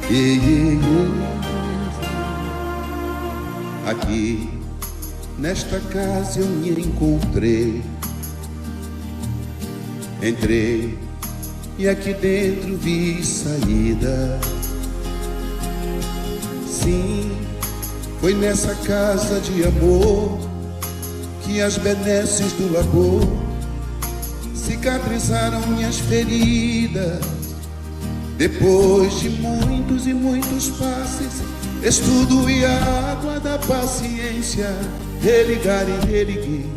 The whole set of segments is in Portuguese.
Ei, ei, ei. Aqui, nesta casa eu me encontrei. Entrei e aqui dentro vi saída. Sim, foi nessa casa de amor que as benesses do labor cicatrizaram minhas feridas. Depois de muitos e muitos passes, estudo e a água da paciência, religar e religuei,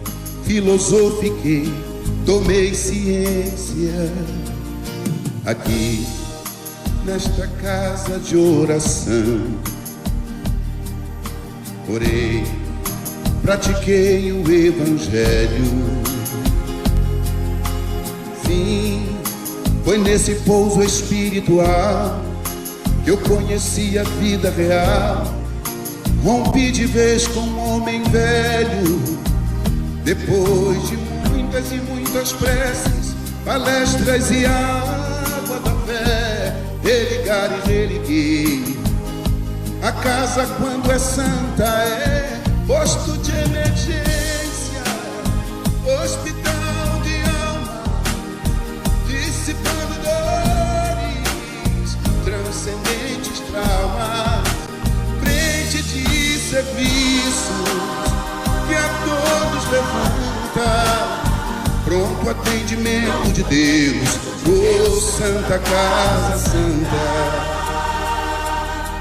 filosofiquei, tomei ciência. Aqui, nesta casa de oração, orei, pratiquei o evangelho. Sim, foi nesse pouso espiritual que eu conheci a vida real. Rompi de vez com um homem velho. Depois de muitas e muitas preces, palestras e água da fé, religar e religuei. A casa, quando é santa, é posto de emergência, hospital de alma, dissipando dores, transcendentes traumas, frente de serviços que a todos levanta, pronto atendimento de Deus, oh Santa Casa Santa.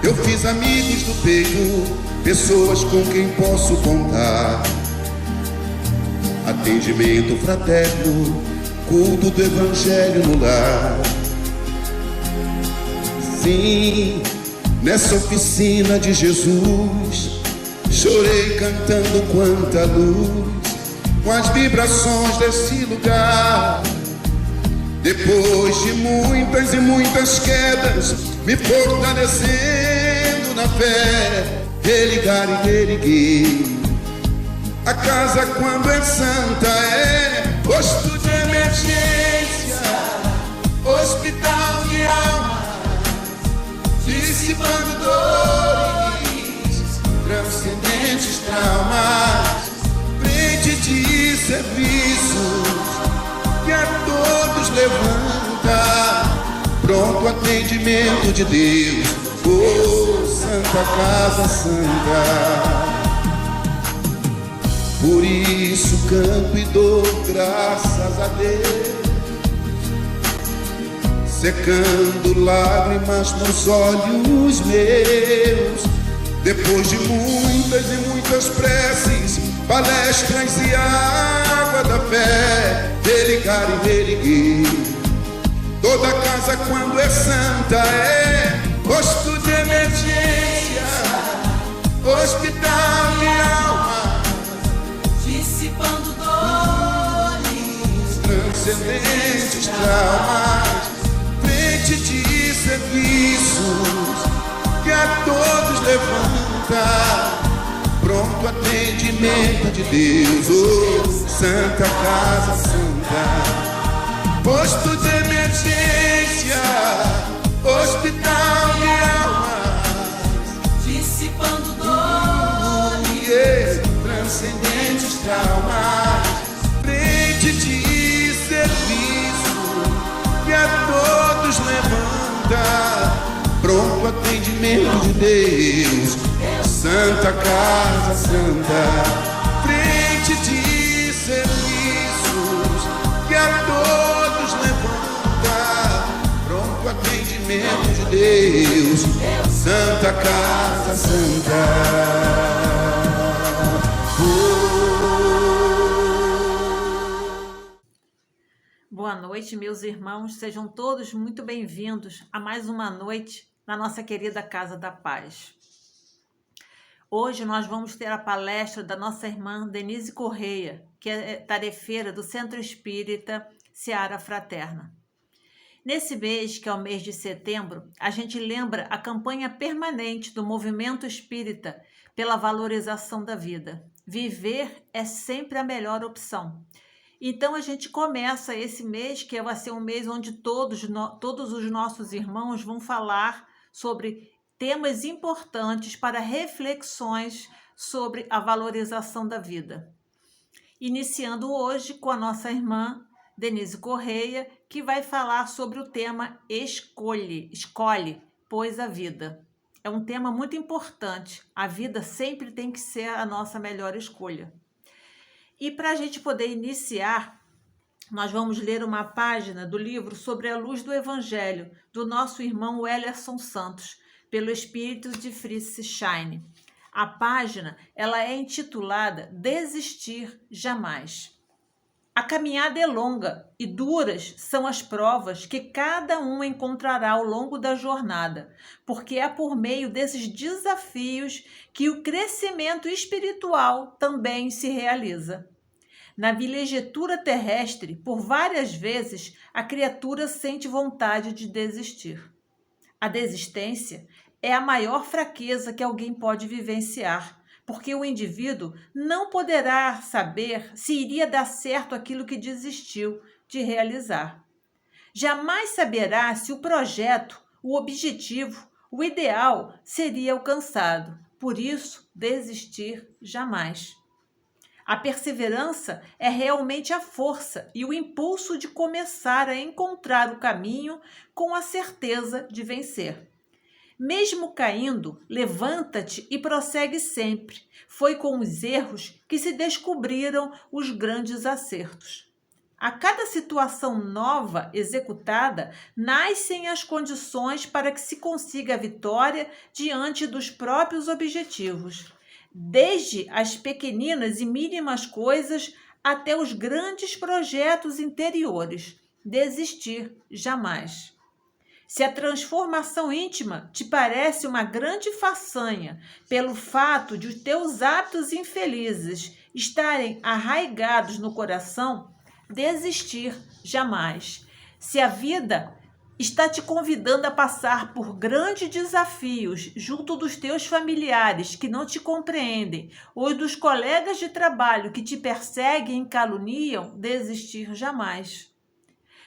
Eu fiz amigos do peito, pessoas com quem posso contar. Atendimento fraterno, culto do evangelho no lar. Sim, nessa oficina de Jesus, chorei cantando quanta luz, com as vibrações desse lugar. Depois de muitas e muitas quedas, me fortalecendo na fé, religar e religuei. A casa, quando é santa, é posto de emergência, hospital de alma, dissipando dores, transcendentes traumas, frente de serviços que a todos levanta, pronto atendimento de Deus, oh Santa Casa Santa. Por isso canto e dou graças a Deus, secando lágrimas nos olhos meus. Depois de muitas e muitas preces, palestras e água da fé, religar e religuei. Toda casa, quando é santa, é posto de emergência, hospital de alma, dissipando dores, transcendentes traumas, frente de serviços que a todos levanta, pronto atendimento de Deus, oh Santa Casa Santa. Posto de emergência, hospital de almas, dissipando dores, transcendentes traumas, frente de serviço que a todos levanta, pronto atendimento de Deus, Santa Casa Santa. Frente de serviços que a todos levanta, pronto atendimento de Deus, Santa Casa Santa. Boa noite, meus irmãos, sejam todos muito bem-vindos a mais uma noite na nossa querida Casa da Paz. Hoje nós vamos ter a palestra da nossa irmã Denise Correia, que é tarefeira do Centro Espírita Seara Fraterna. Nesse mês, que é o mês de setembro, a gente lembra a campanha permanente do movimento espírita pela valorização da vida. Viver é sempre a melhor opção. Então a gente começa esse mês, que vai ser um mês onde todos os nossos irmãos vão falar sobre temas importantes para reflexões sobre a valorização da vida. Iniciando hoje com a nossa irmã Denise Correia, que vai falar sobre o tema escolhe, pois a vida. É um tema muito importante. A vida sempre tem que ser a nossa melhor escolha. E para a gente poder iniciar, nós vamos ler uma página do livro Sobre a Luz do Evangelho, do nosso irmão Wellerson Santos, pelo Espírito de Fritz Shine. A página ela é intitulada Desistir Jamais. A caminhada é longa e duras são as provas que cada um encontrará ao longo da jornada, porque é por meio desses desafios que o crescimento espiritual também se realiza. Na vilegiatura terrestre, por várias vezes, a criatura sente vontade de desistir. A desistência é a maior fraqueza que alguém pode vivenciar, porque o indivíduo não poderá saber se iria dar certo aquilo que desistiu de realizar. Jamais saberá se o projeto, o objetivo, o ideal seria alcançado. Por isso, desistir jamais. A perseverança é realmente a força e o impulso de começar a encontrar o caminho com a certeza de vencer. Mesmo caindo, levanta-te e prossegue sempre. Foi com os erros que se descobriram os grandes acertos. A cada situação nova executada, nascem as condições para que se consiga a vitória diante dos próprios objetivos. Desde as pequeninas e mínimas coisas até os grandes projetos interiores. Desistir jamais. Se a transformação íntima te parece uma grande façanha pelo fato de os teus hábitos infelizes estarem arraigados no coração, desistir jamais. Se a vida está te convidando a passar por grandes desafios junto dos teus familiares que não te compreendem ou dos colegas de trabalho que te perseguem e caluniam, desistir jamais.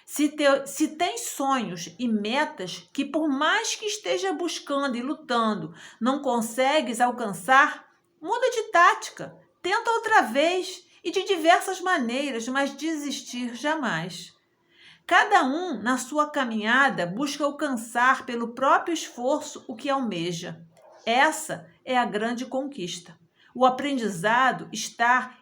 Se tem sonhos e metas que, por mais que esteja buscando e lutando, não consegues alcançar, muda de tática, tenta outra vez e de diversas maneiras, mas desistir jamais. Cada um, na sua caminhada, busca alcançar pelo próprio esforço o que almeja. Essa é a grande conquista. O aprendizado está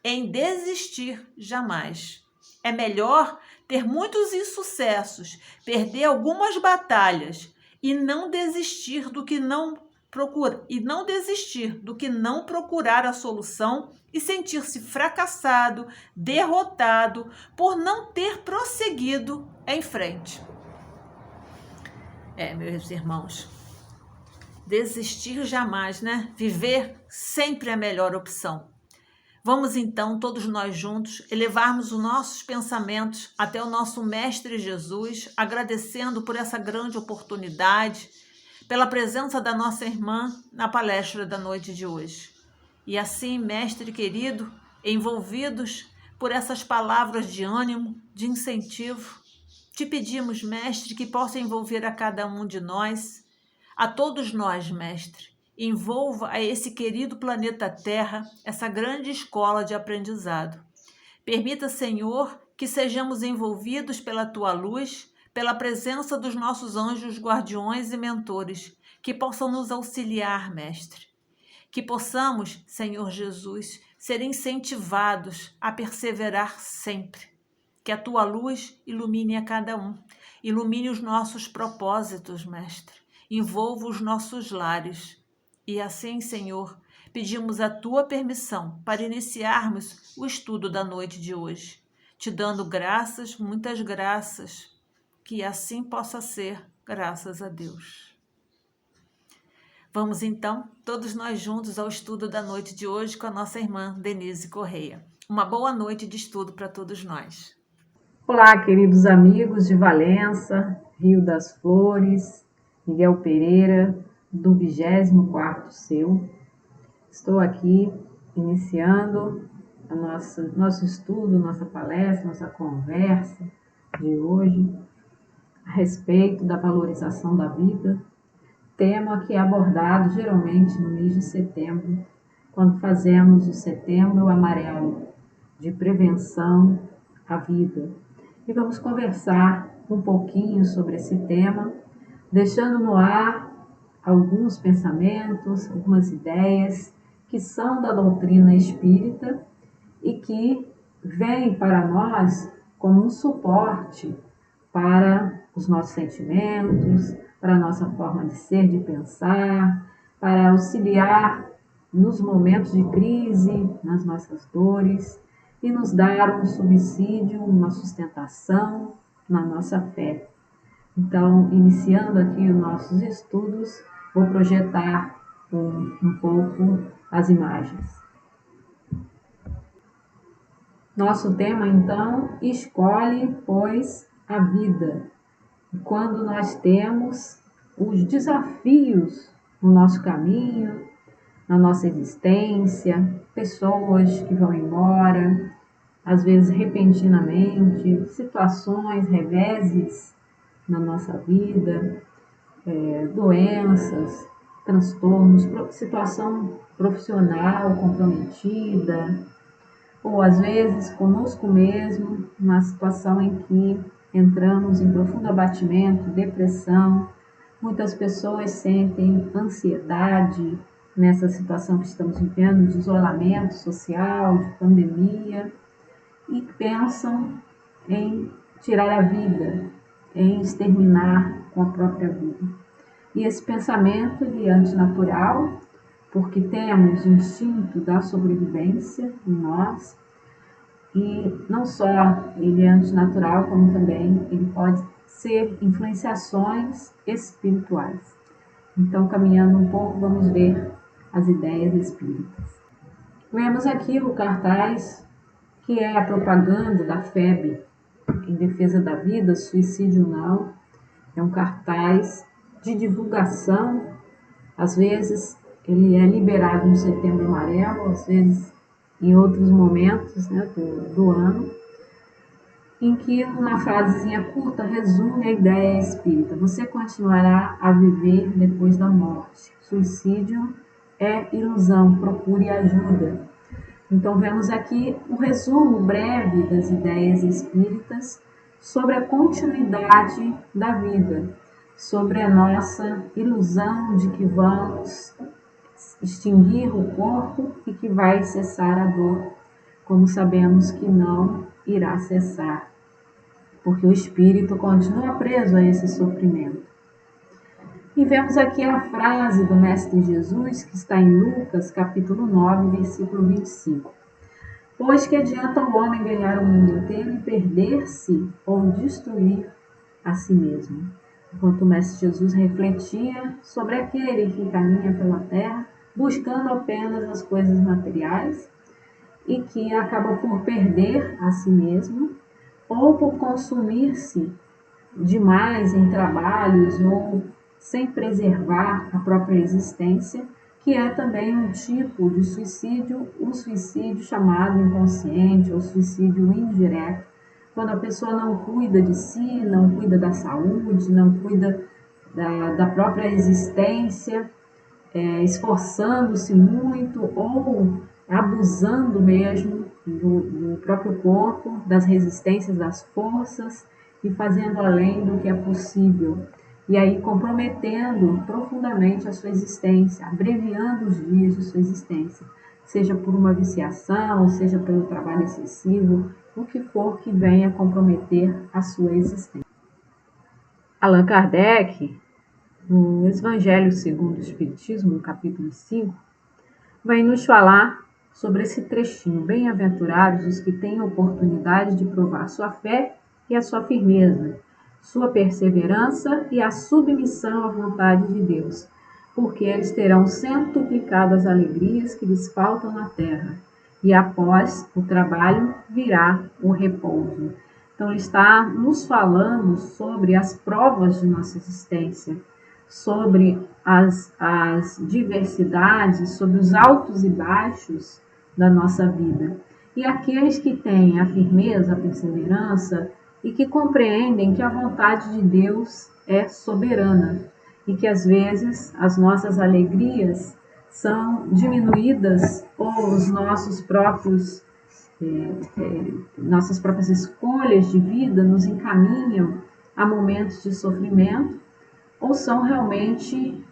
em desistir jamais. É melhor ter muitos insucessos, perder algumas batalhas e não desistir do que não procurar a solução e sentir-se fracassado, derrotado por não ter prosseguido em frente. Meus irmãos, desistir jamais, né? Viver sempre é a melhor opção. Vamos então, todos nós juntos, elevarmos os nossos pensamentos até o nosso Mestre Jesus, agradecendo por essa grande oportunidade, pela presença da nossa irmã na palestra da noite de hoje. E assim, Mestre querido, envolvidos por essas palavras de ânimo, de incentivo, te pedimos, Mestre, que possa envolver a cada um de nós, a todos nós, Mestre. Envolva a esse querido planeta Terra, essa grande escola de aprendizado. Permita, Senhor, que sejamos envolvidos pela Tua luz, pela presença dos nossos anjos guardiões e mentores, que possam nos auxiliar, Mestre. Que possamos, Senhor Jesus, ser incentivados a perseverar sempre. Que a Tua luz ilumine a cada um, ilumine os nossos propósitos, Mestre. Envolva os nossos lares. E assim, Senhor, pedimos a Tua permissão para iniciarmos o estudo da noite de hoje, te dando graças, muitas graças, que assim possa ser, graças a Deus. Vamos então, todos nós juntos, ao estudo da noite de hoje com a nossa irmã Denise Correia. Uma boa noite de estudo para todos nós. Olá, queridos amigos de Valença, Rio das Flores, Miguel Pereira, do 24º seu. Estou aqui iniciando nosso estudo, nossa palestra, nossa conversa de hoje a respeito da valorização da vida, tema que é abordado geralmente no mês de setembro, quando fazemos o Setembro Amarelo, de prevenção à vida. E vamos conversar um pouquinho sobre esse tema, deixando no ar alguns pensamentos, algumas ideias que são da doutrina espírita e que vêm para nós como um suporte para os nossos sentimentos, para a nossa forma de ser, de pensar, para auxiliar nos momentos de crise, nas nossas dores e nos dar um subsídio, uma sustentação na nossa fé. Então, iniciando aqui os nossos estudos, vou projetar um pouco as imagens. Nosso tema, então, escolhe, pois, a vida. E quando nós temos os desafios no nosso caminho, na nossa existência, pessoas que vão embora, às vezes repentinamente, situações, reveses na nossa vida, doenças, transtornos, situação profissional comprometida, ou às vezes conosco mesmo, na situação em que entramos em profundo abatimento, depressão. Muitas pessoas sentem ansiedade nessa situação que estamos vivendo, de isolamento social, de pandemia, e pensam em tirar a vida, em exterminar com a própria vida. E esse pensamento ele é antinatural, porque temos o instinto da sobrevivência em nós, e não só ele é antinatural, como também ele pode ser influenciações espirituais. Então, caminhando um pouco, vamos ver as ideias espíritas. Vemos aqui o cartaz, que é a propaganda da FEB, em defesa da vida, suicídio não. É um cartaz de divulgação, às vezes ele é liberado no Setembro Amarelo, às vezes em outros momentos, né, do ano, em que uma frasezinha curta resume a ideia espírita. Você continuará a viver depois da morte. Suicídio é ilusão, procure ajuda. Então vemos aqui um resumo breve das ideias espíritas sobre a continuidade da vida, sobre a nossa ilusão de que vamos extinguir o corpo e que vai cessar a dor, como sabemos que não irá cessar, porque o espírito continua preso a esse sofrimento. E vemos aqui a frase do Mestre Jesus, que está em Lucas, capítulo 9, versículo 25. Pois que adianta o homem ganhar o mundo inteiro e perder-se ou destruir a si mesmo? Enquanto o Mestre Jesus refletia sobre aquele que caminha pela terra, buscando apenas as coisas materiais e que acaba por perder a si mesmo ou por consumir-se demais em trabalhos ou sem preservar a própria existência, que é também um tipo de suicídio, o suicídio chamado inconsciente ou suicídio indireto, quando a pessoa não cuida de si, não cuida da saúde, não cuida da própria existência, esforçando-se muito ou abusando mesmo do próprio corpo, das resistências, das forças e fazendo além do que é possível. E aí comprometendo profundamente a sua existência, abreviando os dias de sua existência, seja por uma viciação, seja pelo trabalho excessivo, o que for que venha comprometer a sua existência. Allan Kardec, no Evangelho segundo o Espiritismo, no capítulo 5, vai nos falar sobre esse trechinho. Bem-aventurados os que têm a oportunidade de provar sua fé e a sua firmeza, sua perseverança e a submissão à vontade de Deus, porque eles terão centuplicado as alegrias que lhes faltam na terra, e após o trabalho virá o repouso. Então, ele está nos falando sobre as provas de nossa existência, sobre as diversidades, sobre os altos e baixos da nossa vida. E aqueles que têm a firmeza, a perseverança e que compreendem que a vontade de Deus é soberana e que às vezes as nossas alegrias são diminuídas ou os nossos próprios nossas próprias escolhas de vida nos encaminham a momentos de sofrimento, ou são realmente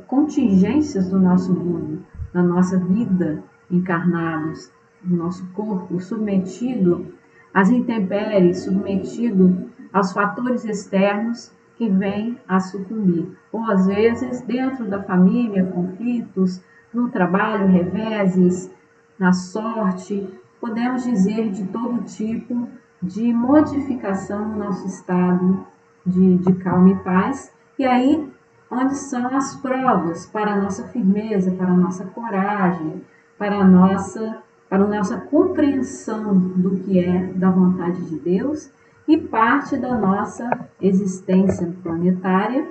contingências do nosso mundo, da nossa vida encarnados, do nosso corpo submetido às intempéries, submetido aos fatores externos que vêm a sucumbir. Ou às vezes dentro da família, conflitos, no trabalho, reveses, na sorte, podemos dizer de todo tipo de modificação no nosso estado de calma e paz. E aí, onde são as provas para a nossa firmeza, para a nossa coragem, para a nossa compreensão do que é da vontade de Deus, e parte da nossa existência planetária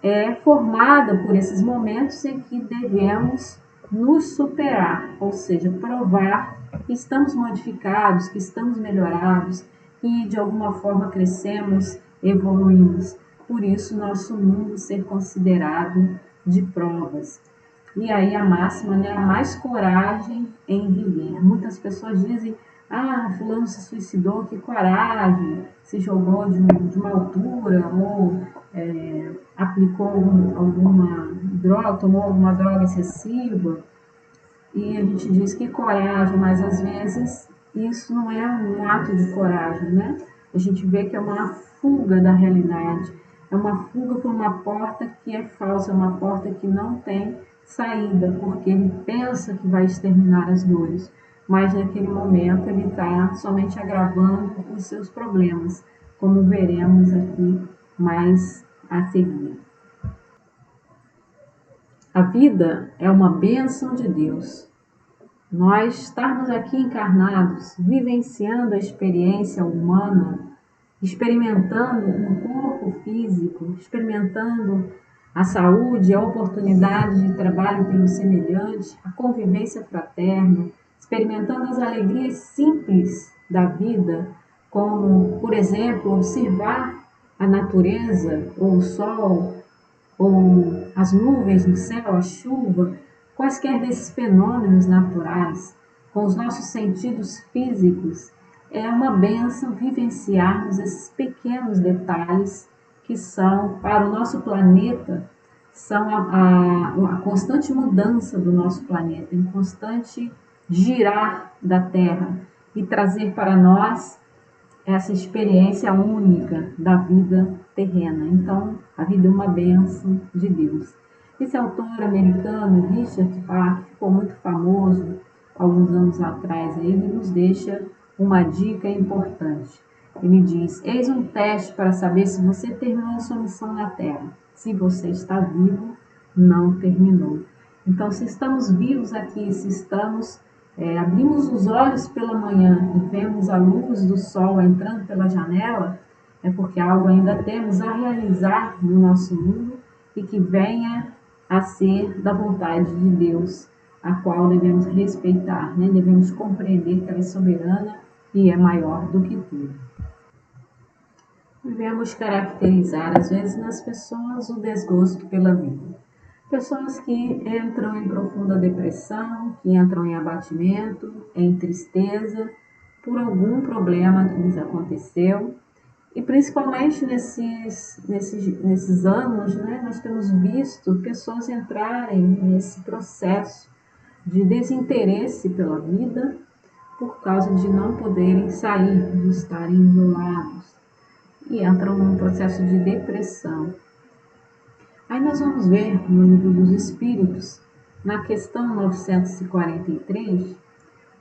é formada por esses momentos em que devemos nos superar, ou seja, provar que estamos modificados, que estamos melhorados, que de alguma forma crescemos, evoluímos. Por isso, nosso mundo ser considerado de provas. E aí a máxima, né? A mais coragem em viver. Muitas pessoas dizem, fulano se suicidou, que coragem, se jogou de uma altura, ou aplicou alguma droga, tomou alguma droga excessiva. E a gente diz que coragem, mas às vezes isso não é um ato de coragem, né? A gente vê que é uma fuga da realidade, é uma fuga por uma porta que é falsa, é uma porta que não tem saída, porque ele pensa que vai exterminar as dores, mas naquele momento ele está somente agravando os seus problemas, como veremos aqui mais a seguir. A vida é uma bênção de Deus. Nós estarmos aqui encarnados, vivenciando a experiência humana, experimentando um corpo físico, experimentando a saúde, a oportunidade de trabalho pelo semelhante, a convivência fraterna, experimentando as alegrias simples da vida, como, por exemplo, observar a natureza, ou o sol, ou as nuvens no céu, a chuva, quaisquer desses fenômenos naturais, com os nossos sentidos físicos, é uma bênção vivenciarmos esses pequenos detalhes que são, para o nosso planeta, são a constante mudança do nosso planeta, em constante girar da Terra e trazer para nós essa experiência única da vida terrena. Então, a vida é uma bênção de Deus. Esse autor americano, Richard Bach, ficou muito famoso alguns anos atrás. Ele nos deixa uma dica importante. Ele diz, eis um teste para saber se você terminou a sua missão na Terra. Se você está vivo, não terminou. Então, se estamos vivos aqui, se estamos abrimos os olhos pela manhã e vemos a luz do sol entrando pela janela, é porque algo ainda temos a realizar no nosso mundo e que venha a ser da vontade de Deus, a qual devemos respeitar, né? Devemos compreender que ela é soberana e é maior do que tudo. Devemos caracterizar, às vezes, nas pessoas o desgosto pela vida. Pessoas que entram em profunda depressão, que entram em abatimento, em tristeza, por algum problema que lhes aconteceu. E principalmente nesses anos, né, nós temos visto pessoas entrarem nesse processo de desinteresse pela vida por causa de não poderem sair, de estarem isolados. E entram num processo de depressão. Aí nós vamos ver no Livro dos Espíritos, na questão 943,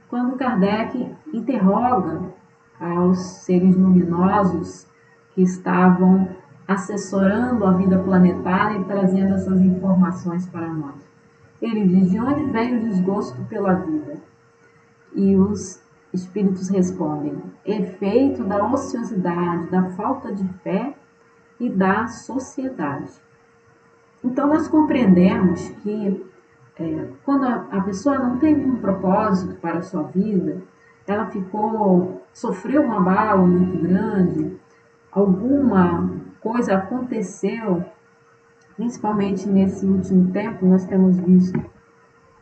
quando Kardec interroga aos seres luminosos que estavam assessorando a vida planetária e trazendo essas informações para nós. Ele diz, de onde vem o desgosto pela vida? E os espíritos respondem, efeito da ociosidade, da falta de fé e da sociedade. Então, nós compreendemos que quando a pessoa não teve um propósito para a sua vida, ela sofreu um abalo muito grande, alguma coisa aconteceu principalmente nesse último tempo, nós temos visto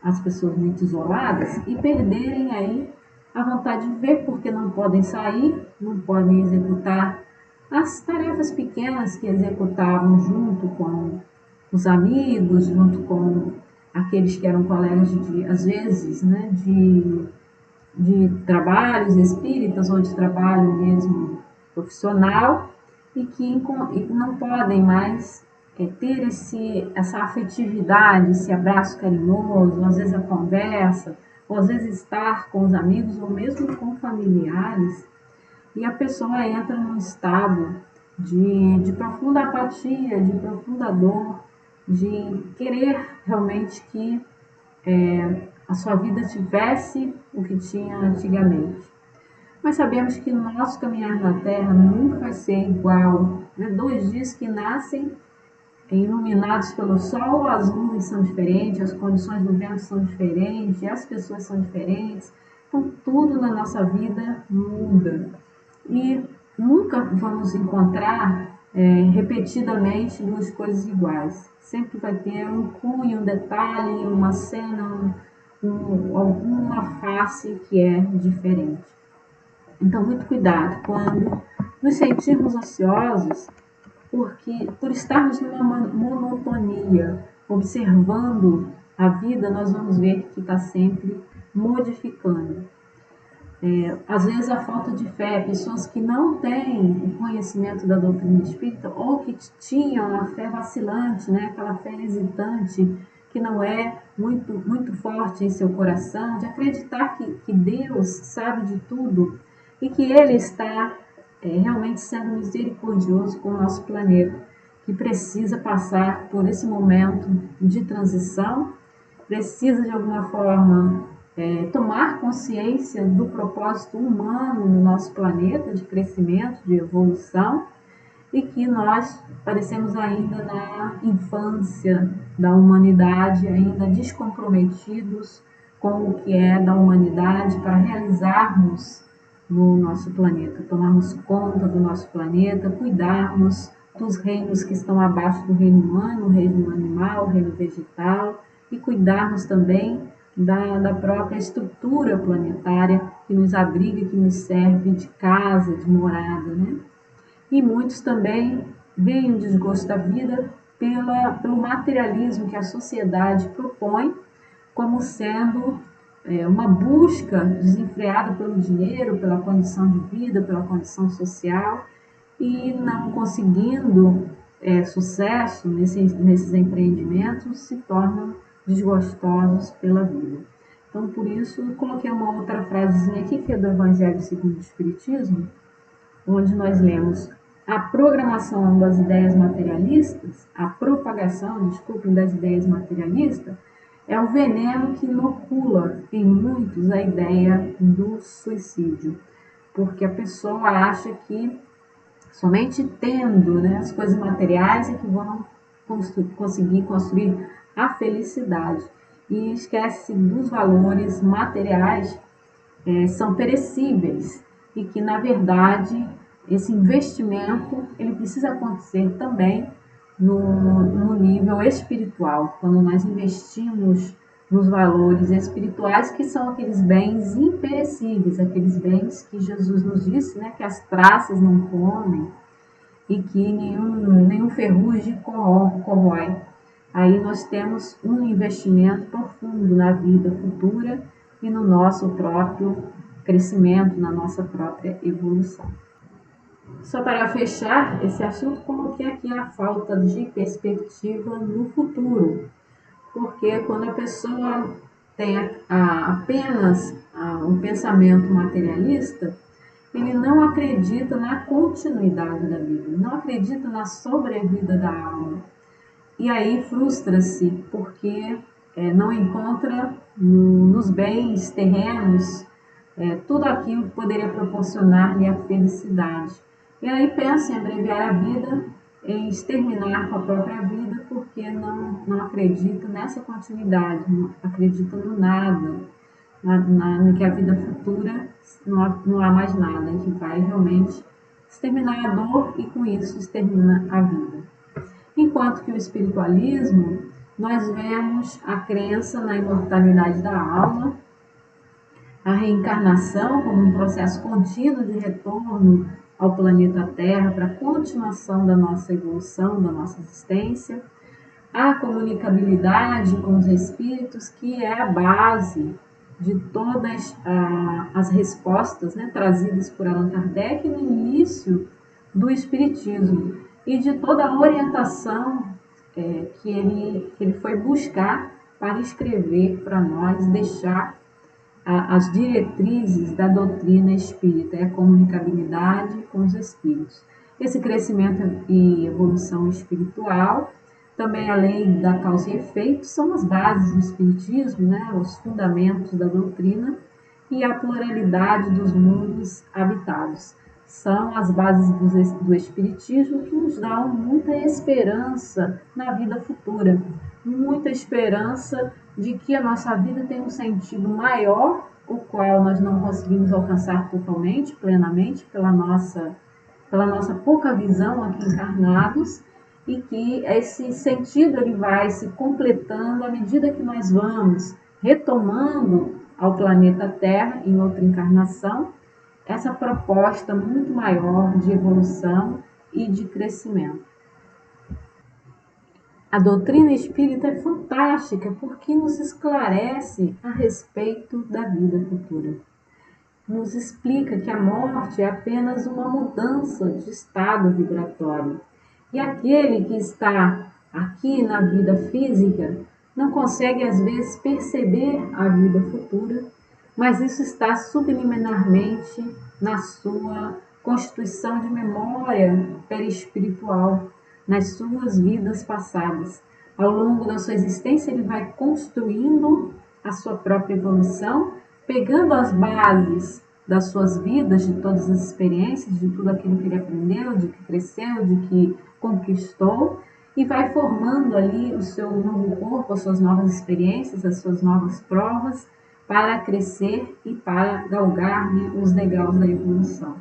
as pessoas muito isoladas e perderem aí a vontade de ver, porque não podem sair, não podem executar as tarefas pequenas que executavam junto com os amigos, junto com aqueles que eram colegas às vezes, né, de trabalhos espíritas ou de trabalho mesmo profissional e que não podem mais ter essa afetividade, esse abraço carinhoso, às vezes a conversa, ou às vezes estar com os amigos ou mesmo com familiares, e a pessoa entra num estado de profunda apatia, de profunda dor, de querer realmente que a sua vida tivesse o que tinha antigamente. Mas sabemos que o nosso caminhar na Terra nunca vai ser igual. Né? 2 dias que nascem iluminados pelo sol, as nuvens são diferentes, as condições do vento são diferentes, as pessoas são diferentes. Então, tudo na nossa vida muda. E nunca vamos encontrar repetidamente 2 coisas iguais. Sempre vai ter um cunho, um detalhe, uma cena, alguma face que é diferente. Então, muito cuidado quando nos sentirmos ansiosos, porque por estarmos numa monotonia, observando a vida, nós vamos ver que está sempre modificando. Às vezes a falta de fé, pessoas que não têm o conhecimento da doutrina espírita ou que tinham a fé vacilante, né? Aquela fé hesitante, que não é muito forte em seu coração, de acreditar que Deus sabe de tudo e que Ele está realmente sendo misericordioso com o nosso planeta, que precisa passar por esse momento de transição, precisa de alguma forma tomar consciência do propósito humano no nosso planeta, de crescimento, de evolução, e que nós parecemos ainda na infância da humanidade, ainda descomprometidos com o que é da humanidade para realizarmos no nosso planeta, tomarmos conta do nosso planeta, cuidarmos dos reinos que estão abaixo do reino humano, o reino animal, o reino vegetal, e cuidarmos também da própria estrutura planetária que nos abriga, que nos serve de casa, de morada, né? E muitos também veem o desgosto da vida pelo materialismo que a sociedade propõe como sendo uma busca desenfreada pelo dinheiro, pela condição de vida, pela condição social, e não conseguindo sucesso nesses empreendimentos, se tornam desgostosos pela vida. Então, por isso, eu coloquei uma outra frasezinha aqui, que é do Evangelho segundo o Espiritismo, onde nós lemos: a programação das ideias materialistas, a propagação, das ideias materialistas, é o veneno que inocula em muitos a ideia do suicídio, porque a pessoa acha que somente tendo, né, as coisas materiais é que vão conseguir construir a felicidade, e esquece dos valores materiais, são perecíveis, e que na verdade esse investimento ele precisa acontecer também no nível espiritual, quando nós investimos nos valores espirituais, que são aqueles bens imperecíveis, aqueles bens que Jesus nos disse, né, que as traças não comem e que nenhum ferrugem corrói. Aí nós temos um investimento profundo na vida futura e no nosso próprio crescimento, na nossa própria evolução. Só para fechar esse assunto, coloquei aqui a falta de perspectiva no futuro, porque quando a pessoa tem apenas um pensamento materialista, ele não acredita na continuidade da vida, não acredita na sobrevida da alma. E aí frustra-se porque não encontra nos bens terrenos tudo aquilo que poderia proporcionar-lhe a felicidade. E aí pensa em abreviar a vida, em exterminar com a própria vida, porque não acredita nessa continuidade, não acredita no nada, no que a vida futura não há mais nada, que vai realmente exterminar a dor e com isso extermina a vida. Enquanto que o espiritualismo, nós vemos a crença na imortalidade da alma, a reencarnação como um processo contínuo de retorno ao planeta Terra para a continuação da nossa evolução, da nossa existência, a comunicabilidade com os espíritos, que é a base de todas as respostas, né, trazidas por Allan Kardec no início do Espiritismo, e de toda a orientação que ele foi buscar para escrever para nós, deixar as diretrizes da doutrina espírita, é a comunicabilidade com os espíritos. Esse crescimento e evolução espiritual, também a lei da causa e efeito, são as bases do espiritismo, né? Os fundamentos da doutrina, e a pluralidade dos mundos habitados. São as bases do espiritismo que nos dão muita esperança na vida futura, muita esperança de que a nossa vida tem um sentido maior, o qual nós não conseguimos alcançar totalmente, plenamente, pela nossa pouca visão aqui encarnados, e que esse sentido ele vai se completando à medida que nós vamos retomando ao planeta Terra, em outra encarnação, essa proposta muito maior de evolução e de crescimento. A doutrina espírita é fantástica porque nos esclarece a respeito da vida futura. Nos explica que a morte é apenas uma mudança de estado vibratório. E aquele que está aqui na vida física não consegue às vezes perceber a vida futura, mas isso está subliminarmente na sua constituição de memória perispiritual, nas suas vidas passadas. Ao longo da sua existência, ele vai construindo a sua própria evolução, pegando as bases das suas vidas, de todas as experiências, de tudo aquilo que ele aprendeu, de que cresceu, de que conquistou, e vai formando ali o seu novo corpo, as suas novas experiências, as suas novas provas, para crescer e para galgar, né, os degraus da evolução.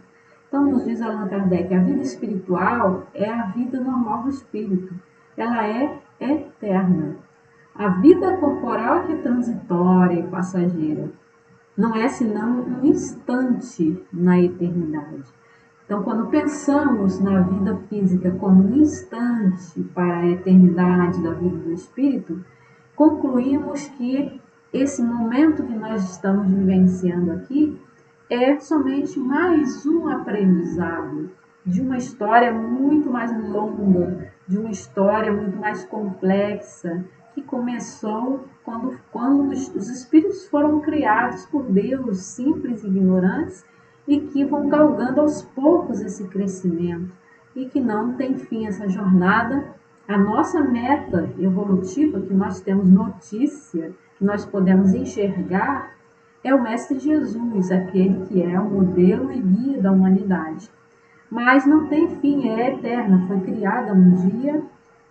Então, nos diz Allan Kardec, a vida espiritual é a vida normal do espírito. Ela é eterna. A vida corporal que é transitória e passageira. Não é senão um instante na eternidade. Então, quando pensamos na vida física como um instante para a eternidade da vida do espírito, concluímos que esse momento que nós estamos vivenciando aqui é somente mais um aprendizado de uma história muito mais longa, de uma história muito mais complexa, que começou quando os espíritos foram criados por Deus, simples e ignorantes, e que vão galgando aos poucos esse crescimento, e que não tem fim essa jornada. A nossa meta evolutiva, que nós temos notícia, que nós podemos enxergar, é o Mestre Jesus, aquele que é o modelo e guia da humanidade. Mas não tem fim, é eterna, foi criada um dia,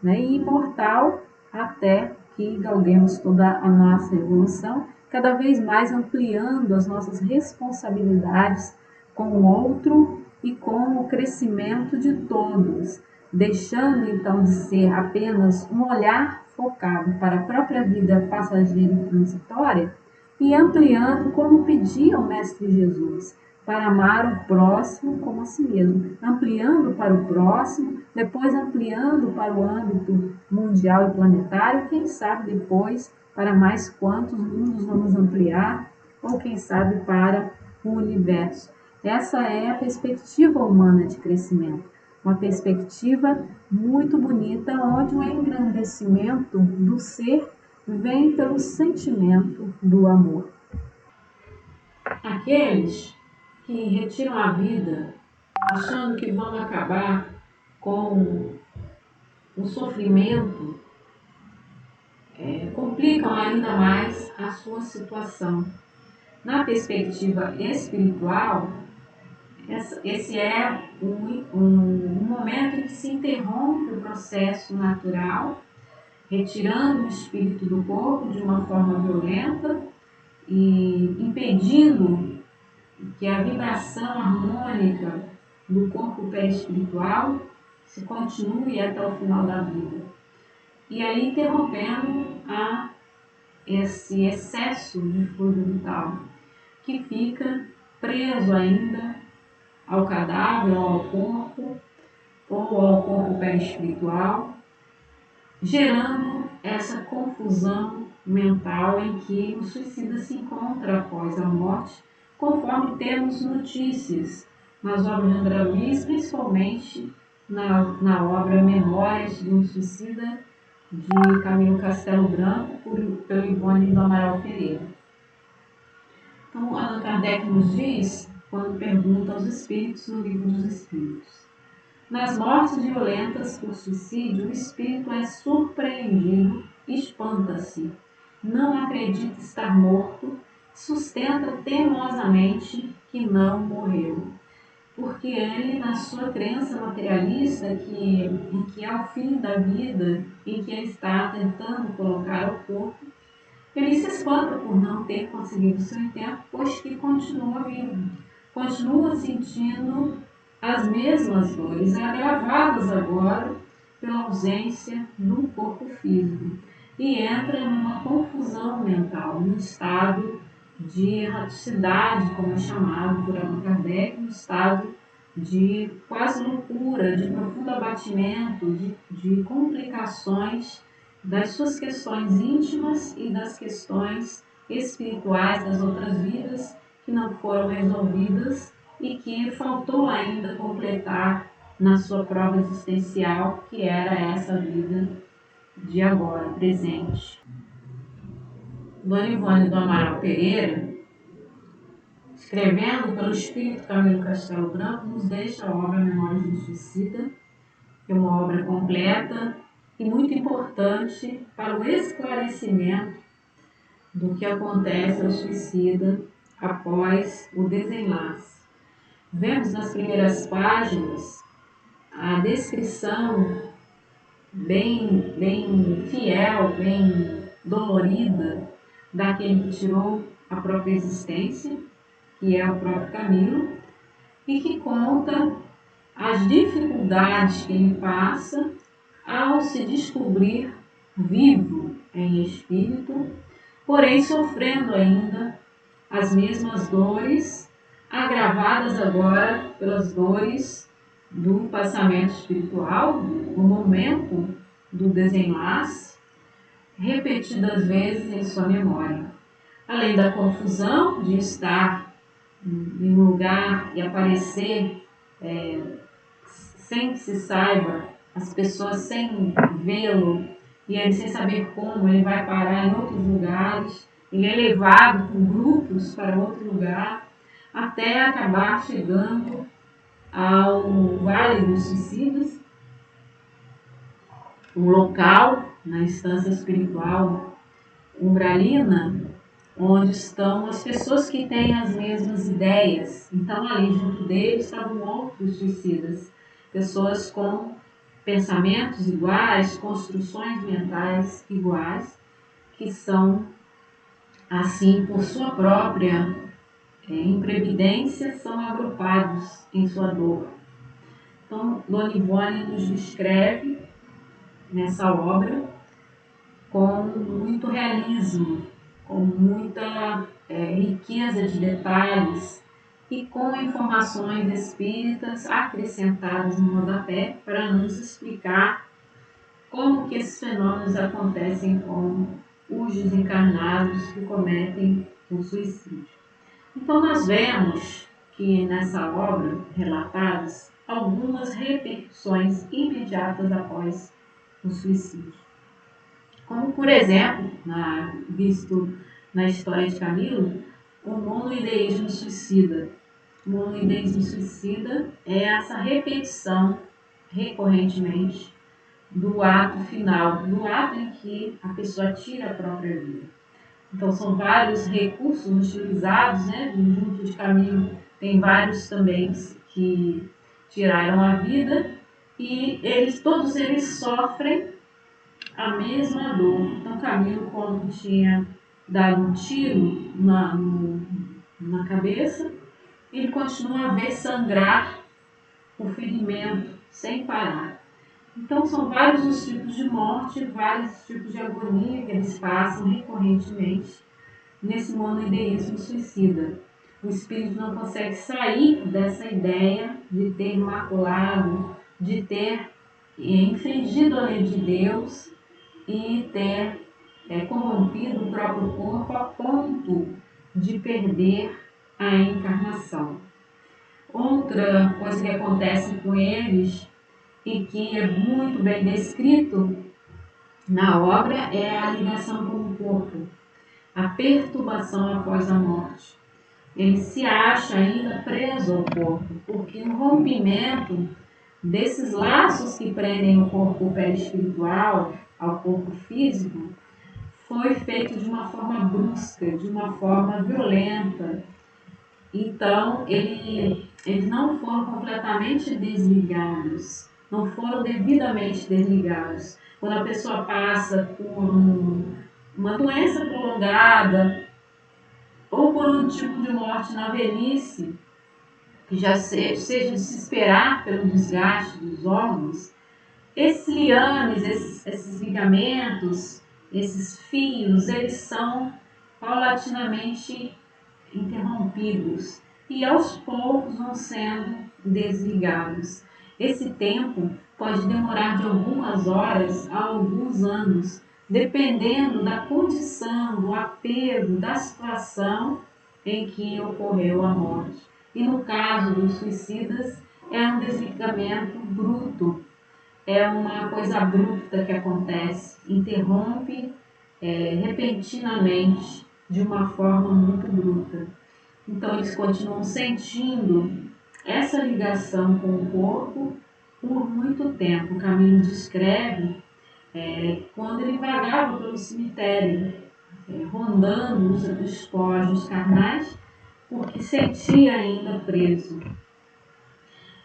né, e imortal, até que galguemos toda a nossa evolução, cada vez mais ampliando as nossas responsabilidades com o outro e com o crescimento de todos, deixando então de ser apenas um olhar focado para a própria vida passageira e transitória, e ampliando, como pedia o Mestre Jesus, para amar o próximo como a si mesmo, ampliando para o próximo, depois ampliando para o âmbito mundial e planetário, quem sabe depois para mais quantos mundos vamos ampliar, ou quem sabe para o universo. Essa é a perspectiva humana de crescimento, uma perspectiva muito bonita, onde o engrandecimento do ser vem pelo sentimento do amor. Aqueles que retiram a vida achando que vão acabar com o sofrimento complicam ainda mais a sua situação. Na perspectiva espiritual, esse é um momento em que se interrompe o processo natural, retirando o espírito do corpo de uma forma violenta e impedindo que a vibração harmônica do corpo perispiritual se continue até o final da vida. E aí interrompendo esse excesso de fluido vital que fica preso ainda ao cadáver ou ao corpo perispiritual, gerando essa confusão mental em que o suicida se encontra após a morte, conforme temos notícias nas obras de André Luiz, principalmente na obra Memórias de um Suicida, de Camilo Castelo Branco, pelo Ivone do Amaral Pereira. Então, Allan Kardec nos diz, quando pergunta aos espíritos no Livro dos Espíritos: nas mortes violentas por suicídio, o espírito é surpreendido, espanta-se, não acredita estar morto, sustenta teimosamente que não morreu. Porque ele, na sua crença materialista, em que é o fim da vida, em que ele está tentando colocar o corpo, ele se espanta por não ter conseguido seu intento, pois que continua vivo, continua sentindo as mesmas dores, agravadas agora pela ausência do corpo físico, e entra numa confusão mental, num estado de erraticidade, como é chamado por Allan Kardec, um estado de quase loucura, de profundo abatimento, de complicações das suas questões íntimas e das questões espirituais das outras vidas que não foram resolvidas e que faltou ainda completar na sua prova existencial, que era essa vida de agora, presente. Dona Ivone do Amaral Pereira, escrevendo pelo espírito Camilo Castelo Branco, nos deixa a obra Memórias de um Suicida, que é uma obra completa e muito importante para o esclarecimento do que acontece ao suicida após o desenlace. Vemos nas primeiras páginas a descrição bem fiel, bem dolorida daquele que tirou a própria existência, que é o próprio Camilo, e que conta as dificuldades que ele passa ao se descobrir vivo em espírito, porém sofrendo ainda as mesmas dores, agravadas agora pelas dores do passamento espiritual, no momento do desenlace, repetidas vezes em sua memória. Além da confusão de estar em um lugar e aparecer sem que se saiba, as pessoas sem vê-lo e ele sem saber como, ele vai parar em outros lugares, ele é levado por grupos para outro lugar, até acabar chegando ao Vale dos Suicidas, um local na instância espiritual umbralina, onde estão as pessoas que têm as mesmas ideias. Então ali junto deles estavam outros suicidas, pessoas com pensamentos iguais, construções mentais iguais, que são assim por sua própria imprevidência, são agrupados em sua dor. Então Dona Ivone nos descreve nessa obra com muito realismo, com muita riqueza de detalhes e com informações espíritas acrescentadas no rodapé para nos explicar como que esses fenômenos acontecem com os desencarnados que cometem o suicídio. Então nós vemos que nessa obra relatadas algumas repercussões imediatas após o suicídio. Como, por exemplo, visto na história de Camilo, o monoideísmo suicida. O monoideísmo suicida é essa repetição recorrentemente do ato final, do ato em que a pessoa tira a própria vida. Então são vários recursos utilizados, junto de Camilo tem vários também que tiraram a vida e todos eles sofrem a mesma dor. Então Camilo, quando tinha dado um tiro na cabeça, ele continua a ver sangrar o ferimento sem parar. Então, são vários os tipos de morte, vários tipos de agonia que eles passam recorrentemente nesse monoideísmo suicida. O espírito não consegue sair dessa ideia de ter maculado, de ter infringido a lei de Deus e ter corrompido o próprio corpo a ponto de perder a encarnação. Outra coisa que acontece com eles e que é muito bem descrito na obra é a ligação com o corpo, a perturbação após a morte. Ele se acha ainda preso ao corpo, porque o rompimento desses laços que prendem o corpo perispiritual ao corpo físico foi feito de uma forma brusca, de uma forma violenta. Então, eles não foram completamente desligados, não foram devidamente desligados. Quando a pessoa passa por uma doença prolongada ou por um tipo de morte na velhice, que já seja de se esperar pelo desgaste dos órgãos, esses liames, esses ligamentos, esses fios, eles são paulatinamente interrompidos e aos poucos vão sendo desligados. Esse tempo pode demorar de algumas horas a alguns anos, dependendo da condição, do apego, da situação em que ocorreu a morte. E no caso dos suicidas, é um desligamento bruto, é uma coisa bruta que acontece, interrompe repentinamente, de uma forma muito bruta. Então eles continuam sentindo essa ligação com o corpo por muito tempo. O Camilo descreve quando ele vagava pelo cemitério, rondando os despojos carnais, porque sentia ainda preso.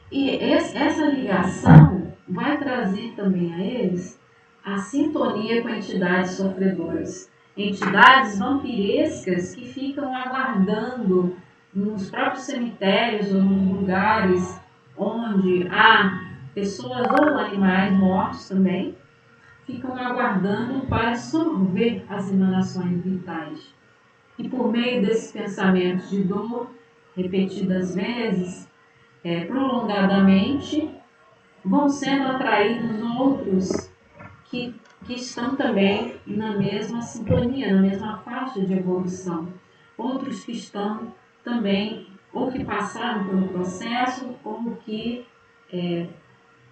E essa ligação vai trazer também a eles a sintonia com entidades sofredoras, entidades vampirescas que ficam aguardando nos próprios cemitérios ou nos lugares onde há pessoas ou animais mortos também, ficam aguardando para sorver as emanações vitais. E por meio desses pensamentos de dor, repetidas vezes, prolongadamente, vão sendo atraídos outros que estão também na mesma sintonia, na mesma faixa de evolução. Outros que estão também, ou que passaram pelo processo, ou que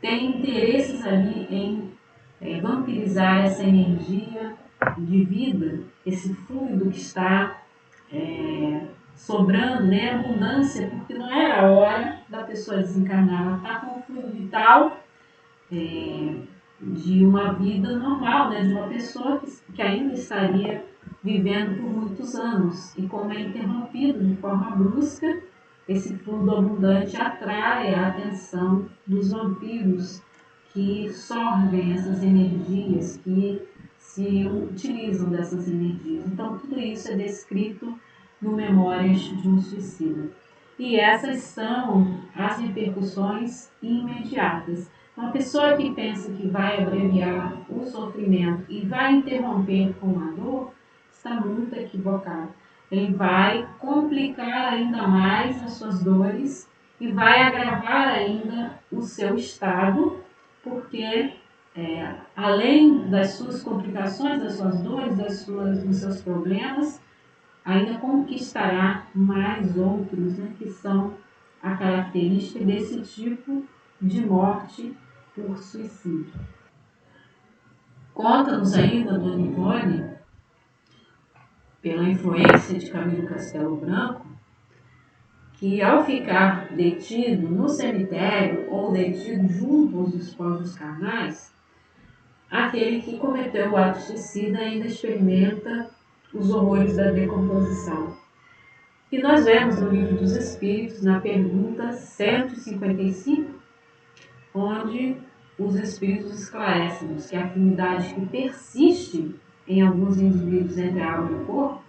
têm interesses ali em vampirizar essa energia de vida, esse fluido que está sobrando, abundância, porque não era a hora da pessoa desencarnar, ela está com o fluido vital de uma vida normal, de uma pessoa que ainda estaria vivendo por muitos anos. E como é interrompido de forma brusca, esse fluido abundante atrai a atenção dos vampiros que sorvem essas energias, que se utilizam dessas energias. Então tudo isso é descrito no Memórias de um Suicida. E essas são as repercussões imediatas. Uma pessoa que pensa que vai abreviar o sofrimento e vai interromper com a dor, está muito equivocado. Ele vai complicar ainda mais as suas dores e vai agravar ainda o seu estado, porque além das suas complicações, das suas dores, dos seus problemas, ainda conquistará mais outros, que são a característica desse tipo de morte por suicídio. Conta-nos ainda Dona Ivone, pela influência de Camilo Castelo Branco, que ao ficar detido no cemitério ou detido junto aos despojos carnais, aquele que cometeu o ato suicida ainda experimenta os horrores da decomposição. E nós vemos no Livro dos Espíritos, na pergunta 155, onde os Espíritos esclarecem-nos que a afinidade que persiste em alguns indivíduos entre a alma e o corpo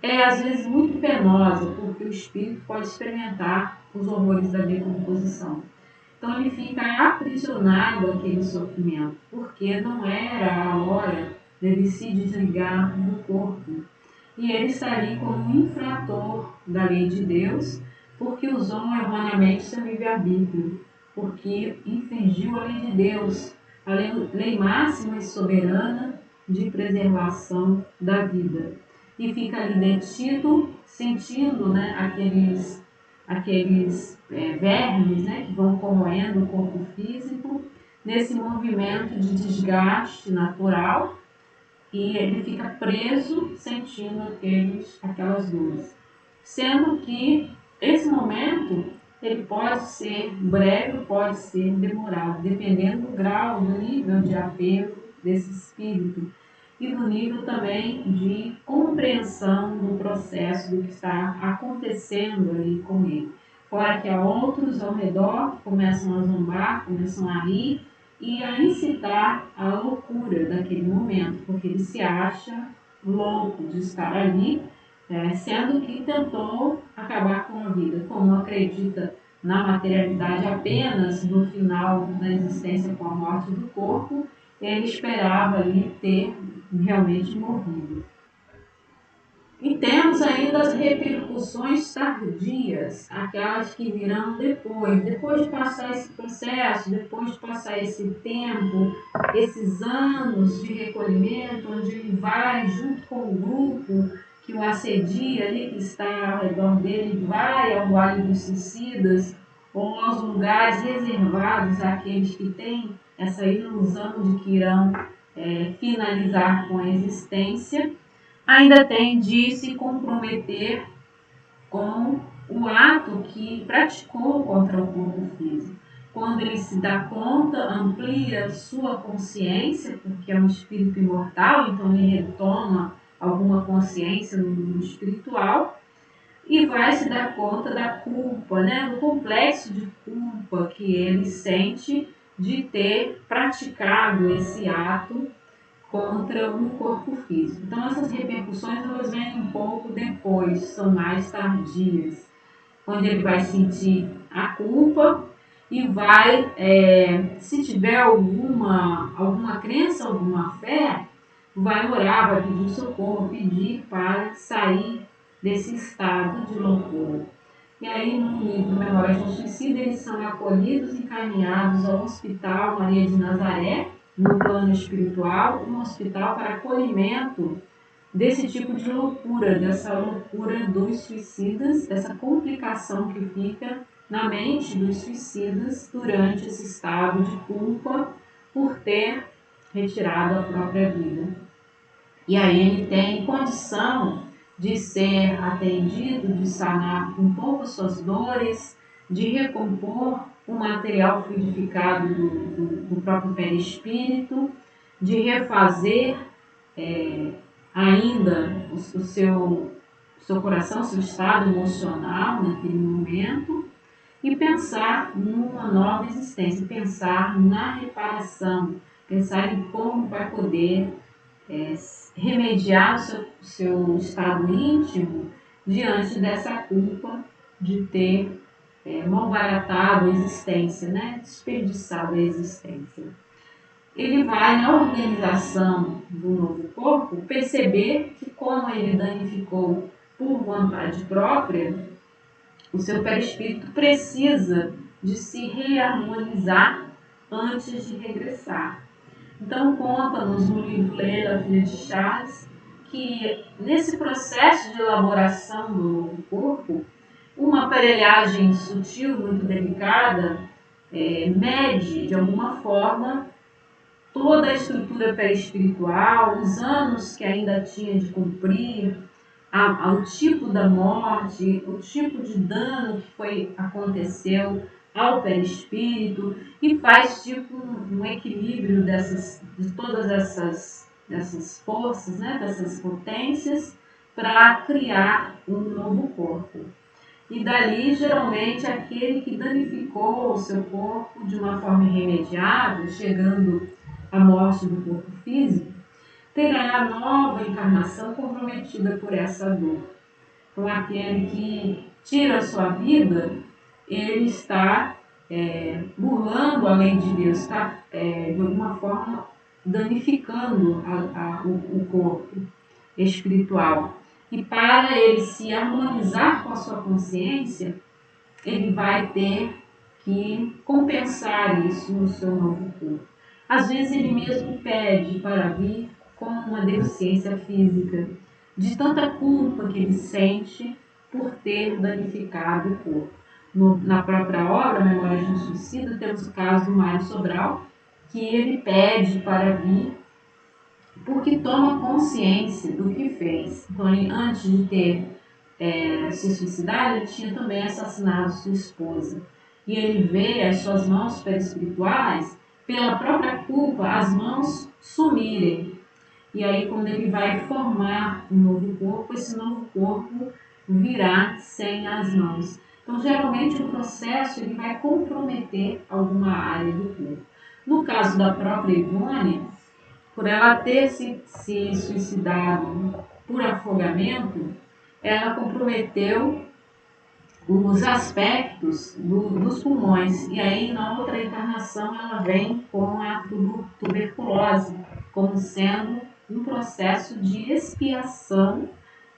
é às vezes muito penosa, porque o espírito pode experimentar os horrores da decomposição. Então ele fica aprisionado àquele sofrimento, porque não era a hora dele se desligar do corpo. E ele está ali como um infrator da lei de Deus, porque usou erroneamente seu livre-arbítrio, porque infringiu a lei de Deus, a lei máxima e soberana de preservação da vida. E fica ali detido, sentindo, né, aqueles vermes, né, que vão corroendo o corpo físico, nesse movimento de desgaste natural, e ele fica preso sentindo aquelas dores. Sendo que esse momento ele pode ser breve, pode ser demorado, dependendo do grau, do nível de apego desse espírito e do nível também de compreensão do processo do que está acontecendo ali com ele. Fora que há outros ao redor que começam a zombar, começam a rir e a incitar a loucura daquele momento, porque ele se acha louco de estar ali, sendo que tentou acabar com a vida, como acredita na materialidade apenas no final da existência com a morte do corpo, ele esperava ali ter realmente morrido. E temos ainda as repercussões tardias, aquelas que virão depois de passar esse processo, depois de passar esse tempo, esses anos de recolhimento, onde ele vai junto com o grupo que o assedia ali, que está ao redor dele, vai ao Vale dos Suicidas, ou aos lugares reservados àqueles que têm essa ilusão de que irão finalizar com a existência, ainda tem de se comprometer com o ato que praticou contra o corpo físico. Quando ele se dá conta, amplia sua consciência, porque é um espírito imortal, então ele retoma alguma consciência no mundo espiritual, e vai se dar conta da culpa, né, do complexo de culpa que ele sente de ter praticado esse ato contra o corpo físico. Então essas repercussões elas vêm um pouco depois, são mais tardias, onde ele vai sentir a culpa e vai, se tiver alguma crença, alguma fé, vai orar, vai pedir socorro, pedir para sair desse estado de loucura. E aí, no livro Memórias de um Suicida, eles são acolhidos e encaminhados ao Hospital Maria de Nazaré, no plano espiritual, um hospital para acolhimento desse tipo de loucura, dessa loucura dos suicidas, dessa complicação que fica na mente dos suicidas durante esse estado de culpa por ter retirado a própria vida. E aí ele tem condição de ser atendido, de sanar um pouco suas dores, de recompor o material fluidificado do próprio perispírito, de refazer ainda o seu coração, seu estado emocional naquele momento, e pensar numa nova existência, pensar na reparação, pensar em como vai poder remediar o seu estado íntimo diante dessa culpa de ter malbaratado a existência, né? Desperdiçado a existência. Ele vai, na organização do novo corpo, perceber que, como ele danificou por vontade própria, o seu perispírito precisa de se reharmonizar antes de regressar. Então, conta-nos no livro Leila, filha de Charles, que nesse processo de elaboração do novo corpo, uma aparelhagem sutil, muito delicada, mede, de alguma forma, toda a estrutura perispiritual, os anos que ainda tinha de cumprir, ao tipo da morte, o tipo de dano que aconteceu ao perispírito, e faz tipo um equilíbrio de todas essas forças, né, dessas potências, para criar um novo corpo. E dali, geralmente, aquele que danificou o seu corpo de uma forma irremediável, chegando à morte do corpo físico, terá a nova encarnação comprometida por essa dor. Então, aquele que tira a sua vida, ele está burlando a lei de Deus, está de alguma forma danificando o corpo espiritual. E para ele se harmonizar com a sua consciência, ele vai ter que compensar isso no seu novo corpo. Às vezes ele mesmo pede para vir com uma deficiência física, de tanta culpa que ele sente por ter danificado o corpo. Na própria obra, Memórias de um Suicida, temos o caso do Mário Sobral, que ele pede para vir porque toma consciência do que fez. Então, ele, antes de ter se suicidado, ele tinha também assassinado sua esposa. E ele vê as suas mãos perispirituais, pela própria culpa, as mãos sumirem. E aí, quando ele vai formar um novo corpo, esse novo corpo virá sem as mãos. Então, geralmente, o processo ele vai comprometer alguma área do corpo. No caso da própria Ivone, por ela ter se suicidado por afogamento, ela comprometeu os aspectos dos pulmões. E aí, na outra encarnação, ela vem com a tuberculose, como sendo um processo de expiação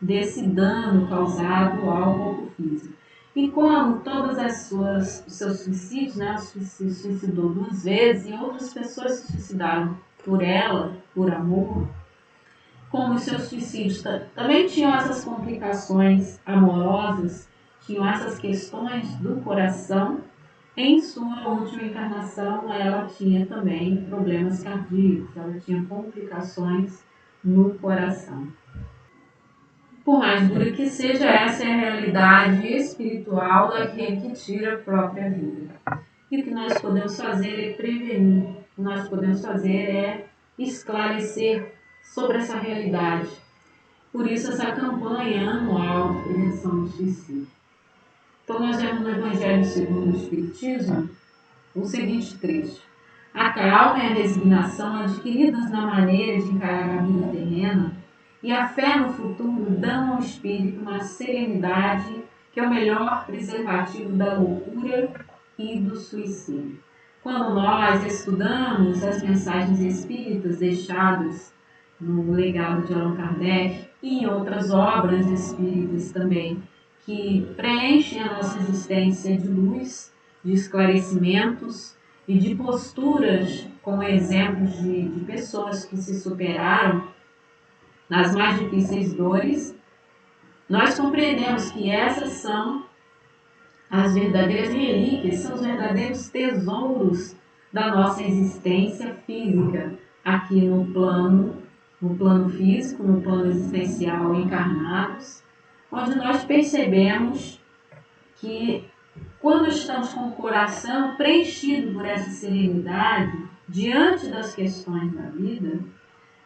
desse dano causado ao corpo físico. E como todas os seus suicídios, né, ela se suicidou 2 vezes e outras pessoas se suicidaram por ela, por amor, como os seus suicídios também tinham essas complicações amorosas, tinham essas questões do coração, em sua última encarnação ela tinha também problemas cardíacos, ela tinha complicações no coração. Por mais dura que seja, essa é a realidade espiritual daquele que tira a própria vida. E o que nós podemos fazer é prevenir, o que nós podemos fazer é esclarecer sobre essa realidade. Por isso, essa campanha anual de prevenção do suicídio. Então, nós vemos no Evangelho segundo o Espiritismo o seguinte trecho: a calma e a resignação adquiridas na maneira de encarar a vida terrena e a fé no futuro dão ao espírito uma serenidade que é o melhor preservativo da loucura e do suicídio. Quando nós estudamos as mensagens espíritas deixadas no legado de Allan Kardec e em outras obras espíritas também, que preenchem a nossa existência de luz, de esclarecimentos e de posturas com exemplos de pessoas que se superaram nas mais difíceis dores, nós compreendemos que essas são as verdadeiras relíquias, são os verdadeiros tesouros da nossa existência física, aqui no plano físico, no plano existencial, encarnados, onde nós percebemos que quando estamos com o coração preenchido por essa serenidade, diante das questões da vida,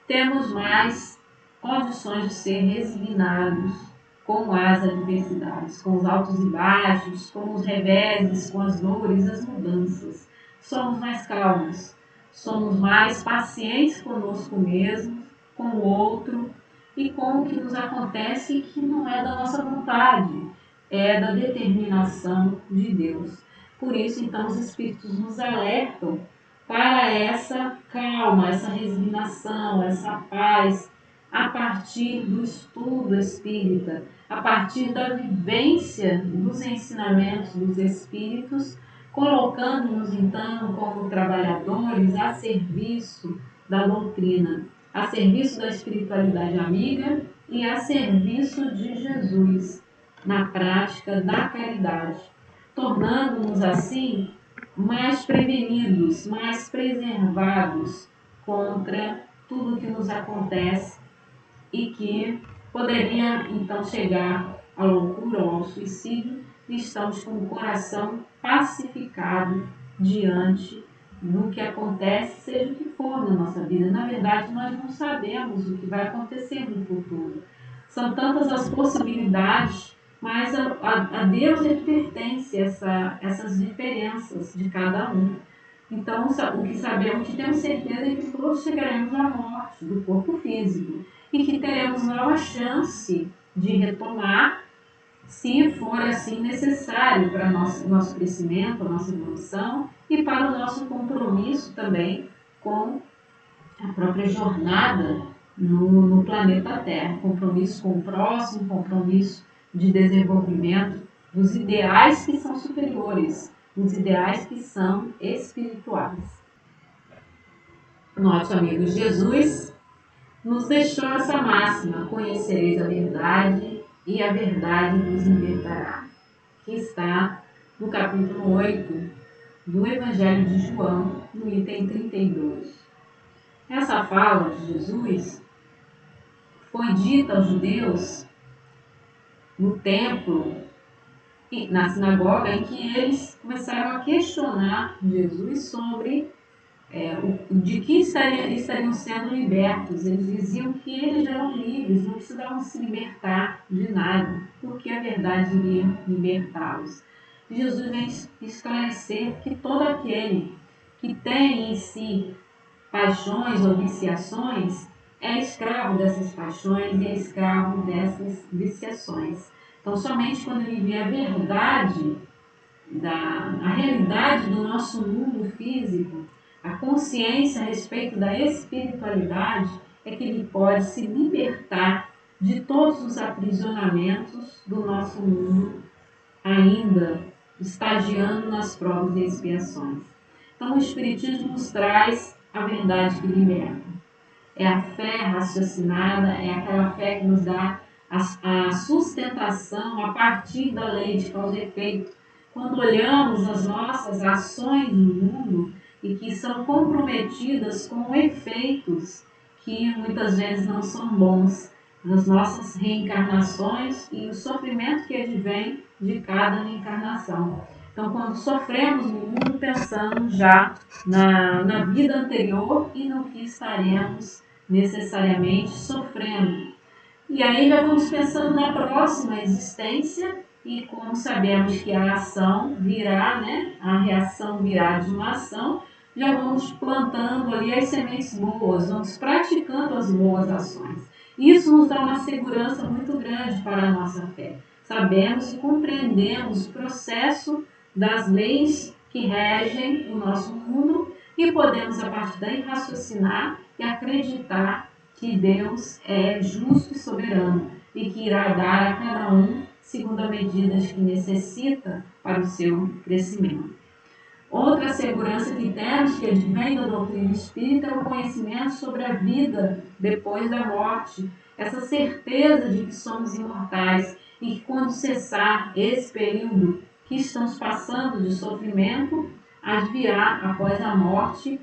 temos mais condições de ser resignados com as adversidades, com os altos e baixos, com os reveses, com as dores, as mudanças. Somos mais calmos, somos mais pacientes conosco mesmos, com o outro e com o que nos acontece e que não é da nossa vontade, é da determinação de Deus. Por isso, então, os Espíritos nos alertam para essa calma, essa resignação, essa paz, a partir do estudo espírita, a partir da vivência dos ensinamentos dos Espíritos, colocando-nos então como trabalhadores a serviço da doutrina, a serviço da espiritualidade amiga e a serviço de Jesus, na prática da caridade, tornando-nos assim mais prevenidos, mais preservados contra tudo que nos acontece e que poderia então chegar à loucura ou ao suicídio, e estamos com o coração pacificado diante do que acontece, seja o que for na nossa vida. Na verdade, nós não sabemos o que vai acontecer no futuro. São tantas as possibilidades, mas a Deus ele pertence essas diferenças de cada um. Então, o que sabemos, que temos certeza é que todos chegaremos à morte do corpo físico e que teremos nova chance de retomar se for assim necessário para nosso crescimento, a nossa evolução e para o nosso compromisso também com a própria jornada no planeta Terra. Compromisso com o próximo, compromisso de desenvolvimento dos ideais que são superiores, dos ideais que são espirituais. Nosso amigo Jesus nos deixou essa máxima: conhecereis a verdade e a verdade vos libertará, que está no capítulo 8 do Evangelho de João, no item 32. Essa fala de Jesus foi dita aos judeus no templo, na sinagoga, em que eles começaram a questionar Jesus sobre de que estariam sendo libertos. Eles diziam que eles eram livres, não precisavam se libertar de nada, porque a verdade iria libertá-los. Jesus vem esclarecer que todo aquele que tem em si paixões ou viciações é escravo dessas paixões e é escravo dessas viciações. Então, somente quando ele vê a verdade, a realidade do nosso mundo físico, a consciência a respeito da espiritualidade, é que ele pode se libertar de todos os aprisionamentos do nosso mundo, ainda estagiando nas provas e expiações. Então, o Espiritismo nos traz a verdade que liberta. É a fé raciocinada, é aquela fé que nos dá a sustentação a partir da lei de causa e efeito. Quando olhamos as nossas ações no mundo e que são comprometidas com efeitos que muitas vezes não são bons, nas nossas reencarnações e o sofrimento que advém de cada reencarnação. Então, quando sofremos no mundo, pensamos já na vida anterior e no que estaremos necessariamente sofrendo. E aí já vamos pensando na próxima existência e como sabemos que a ação virá, né? A reação virá de uma ação, já vamos plantando ali as sementes boas, vamos praticando as boas ações. Isso nos dá uma segurança muito grande para a nossa fé. Sabemos e compreendemos o processo das leis que regem o nosso mundo e podemos, a partir daí, raciocinar e acreditar que Deus é justo e soberano e que irá dar a cada um segundo as medidas que necessita para o seu crescimento. Outra segurança que temos, que advém da doutrina espírita, é o conhecimento sobre a vida depois da morte. Essa certeza de que somos imortais e que quando cessar esse período que estamos passando de sofrimento, virá após a morte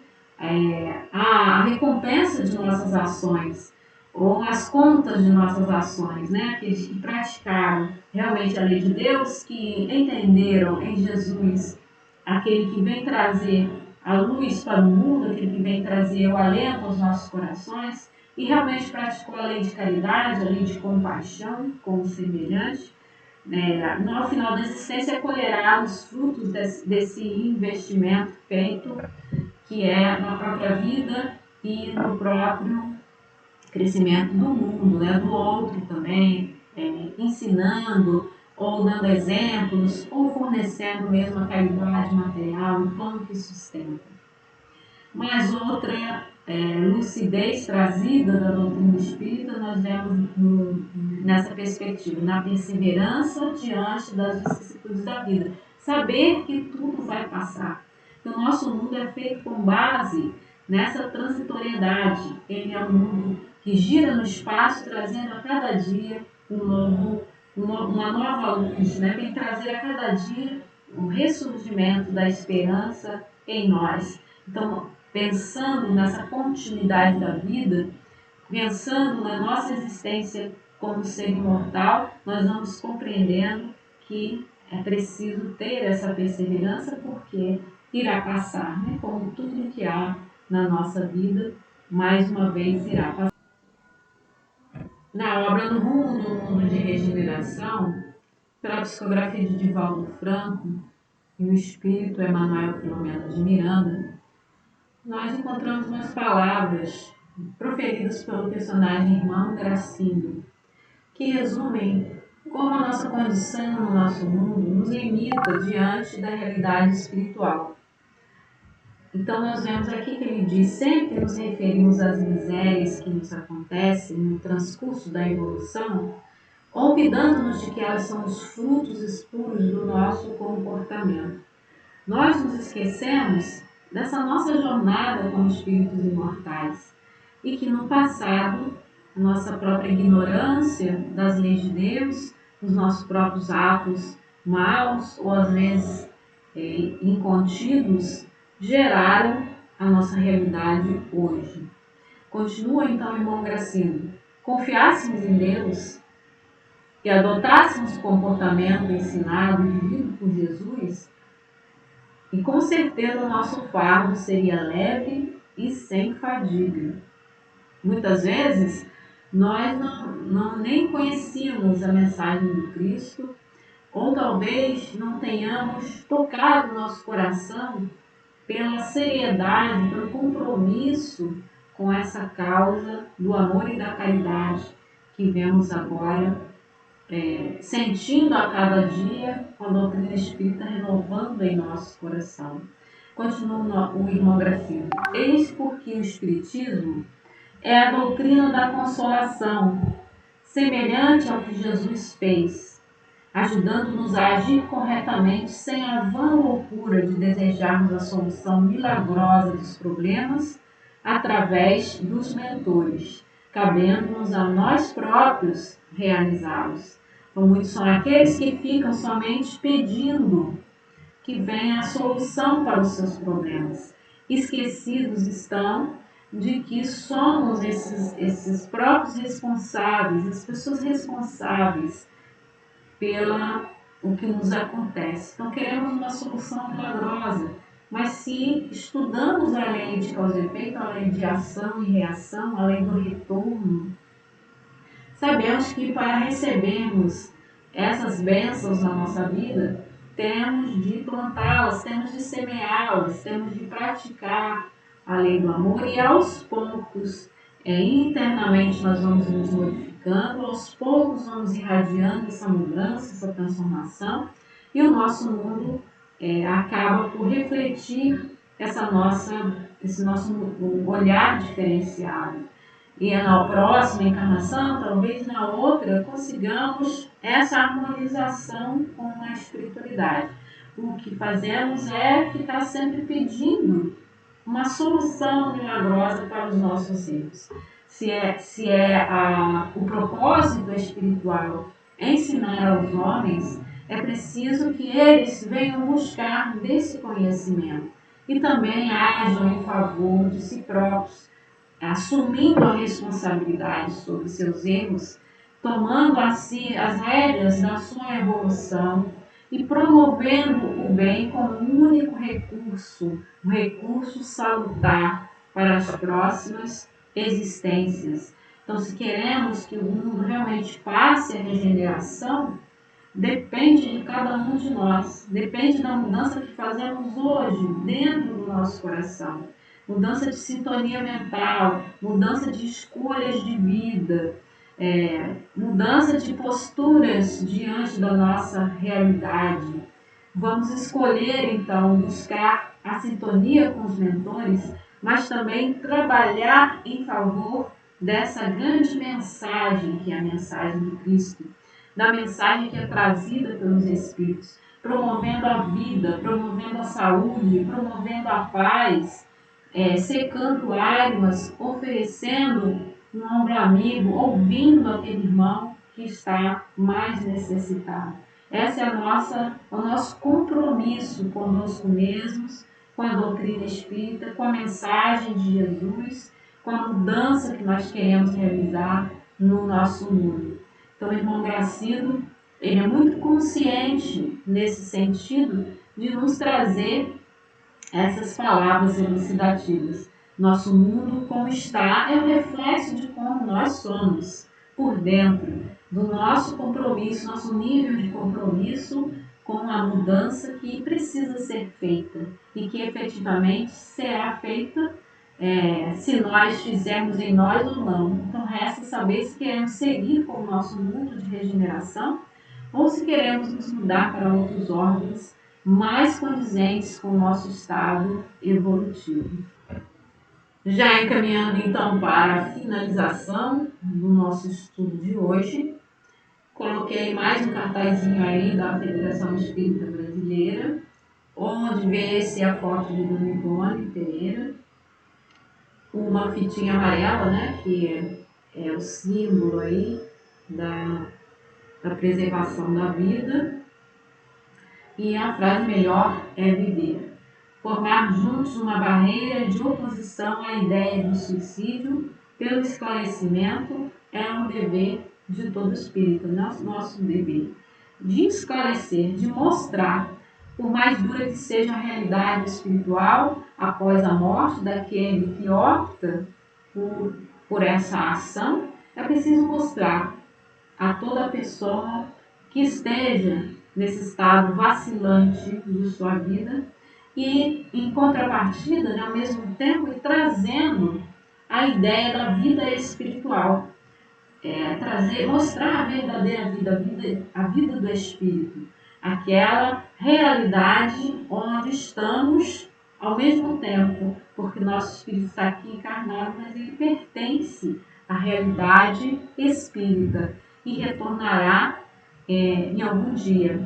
a recompensa de nossas ações, ou as contas de nossas ações, né? Aqueles que praticaram realmente a lei de Deus, que entenderam em Jesus aquele que vem trazer a luz para o mundo, aquele que vem trazer o alento aos nossos corações, e realmente praticou a lei de caridade, a lei de compaixão com o semelhante, no final da existência colherá os frutos desse investimento feito, que é na própria vida e no próprio crescimento do mundo, né? Do outro também, ensinando ou dando exemplos ou fornecendo mesmo a caridade material, o pão que sustenta. Mas outra lucidez trazida da doutrina espírita nós vemos nessa perspectiva, na perseverança diante das vicissitudes da vida. Saber que tudo vai passar. Que o nosso mundo é feito com base nessa transitoriedade. Ele é um mundo que gira no espaço, trazendo a cada dia uma nova luz, né? Vem trazer a cada dia o ressurgimento da esperança em nós. Então, pensando nessa continuidade da vida, pensando na nossa existência como ser imortal, nós vamos compreendendo que é preciso ter essa perseverança, porque irá passar, né? Como tudo que há na nossa vida, mais uma vez irá passar. Na obra No Rumo do Mundo de Regeneração, pela psicografia de Divaldo Franco e o espírito Emanuel Filomeno de Miranda, nós encontramos umas palavras proferidas pelo personagem Irmão Gracindo, que resumem como a nossa condição no nosso mundo nos limita diante da realidade espiritual. Então nós vemos aqui que ele diz: sempre nos referimos às misérias que nos acontecem no transcurso da evolução, olvidando-nos de que elas são os frutos escuros do nosso comportamento. Nós nos esquecemos dessa nossa jornada como espíritos imortais e que no passado a nossa própria ignorância das leis de Deus, os nossos próprios atos maus ou às vezes incontidos geraram a nossa realidade hoje. Continua então, irmão Gracindo: confiássemos em Deus e adotássemos o comportamento ensinado e vivido por Jesus, e com certeza o nosso fardo seria leve e sem fadiga. Muitas vezes nós nem conhecíamos a mensagem do Cristo, ou talvez não tenhamos tocado nosso coração pela seriedade, pelo compromisso com essa causa do amor e da caridade que vemos agora sentindo a cada dia com a doutrina espírita renovando em nosso coração. Continua o irmão Gracindo: eis porque o Espiritismo é a doutrina da consolação, semelhante ao que Jesus fez, ajudando-nos a agir corretamente sem a vã loucura de desejarmos a solução milagrosa dos problemas através dos mentores, cabendo-nos a nós próprios realizá-los. Então, muitos são aqueles que ficam somente pedindo que venha a solução para os seus problemas. Esquecidos estão de que somos esses próprios responsáveis, as pessoas responsáveis pela o que nos acontece. Então queremos uma solução milagrosa, mas se estudamos a lei de causa e efeito, a lei de ação e reação, a lei do retorno, sabemos que para recebermos essas bênçãos na nossa vida, temos de plantá-las, temos de semeá-las, temos de praticar a lei do amor e aos poucos, internamente nós vamos nos modificando, aos poucos vamos irradiando essa mudança, essa transformação, e o nosso mundo acaba por refletir esse nosso olhar diferenciado. E na próxima encarnação, talvez na outra, consigamos essa harmonização com a espiritualidade. O que fazemos é ficar sempre pedindo uma solução milagrosa para os nossos erros. Se o propósito espiritual ensinar aos homens, é preciso que eles venham buscar desse conhecimento e também ajam em favor de si próprios, assumindo a responsabilidade sobre seus erros, tomando a si as rédeas da sua evolução e promovendo o bem como um único recurso, um recurso salutar para as próximas existências. Então, se queremos que o mundo realmente passe a regeneração, depende de cada um de nós, depende da mudança que fazemos hoje dentro do nosso coração. Mudança de sintonia mental, mudança de escolhas de vida, mudança de posturas diante da nossa realidade. Vamos escolher, então, buscar a sintonia com os mentores, mas também trabalhar em favor dessa grande mensagem, que é a mensagem de Cristo, da mensagem que é trazida pelos Espíritos, promovendo a vida, promovendo a saúde, promovendo a paz, secando lágrimas, oferecendo um ombro amigo, ouvindo aquele irmão que está mais necessitado. Esse é o nosso compromisso conosco mesmos, com a doutrina espírita, com a mensagem de Jesus, com a mudança que nós queremos realizar no nosso mundo. Então, o irmão Gracindo, ele é muito consciente nesse sentido de nos trazer essas palavras elucidativas. Nosso mundo como está é o reflexo de como nós somos por dentro, do nosso compromisso, nosso nível de compromisso com a mudança que precisa ser feita e que efetivamente será feita se nós fizermos em nós ou não. Então resta saber se queremos seguir com o nosso mundo de regeneração ou se queremos nos mudar para outros órgãos mais condizentes com o nosso estado evolutivo. Já encaminhando então para a finalização do nosso estudo de hoje, coloquei mais um cartazinho aí da Federação Espírita Brasileira, onde vê-se a foto de Dona Ivone Pereira, uma fitinha amarela, né, que é o símbolo aí da preservação da vida, e a frase melhor é viver. Formar juntos uma barreira de oposição à ideia do suicídio pelo esclarecimento é um dever de todo espírito, nosso dever. De esclarecer, de mostrar, por mais dura que seja a realidade espiritual após a morte daquele que opta por essa ação, é preciso mostrar a toda pessoa que esteja nesse estado vacilante de sua vida e, em contrapartida, ao mesmo tempo, trazendo a ideia da vida espiritual. Mostrar a verdadeira vida, a vida do espírito, aquela realidade onde estamos ao mesmo tempo, porque nosso espírito está aqui encarnado, mas ele pertence à realidade espírita e retornará em algum dia,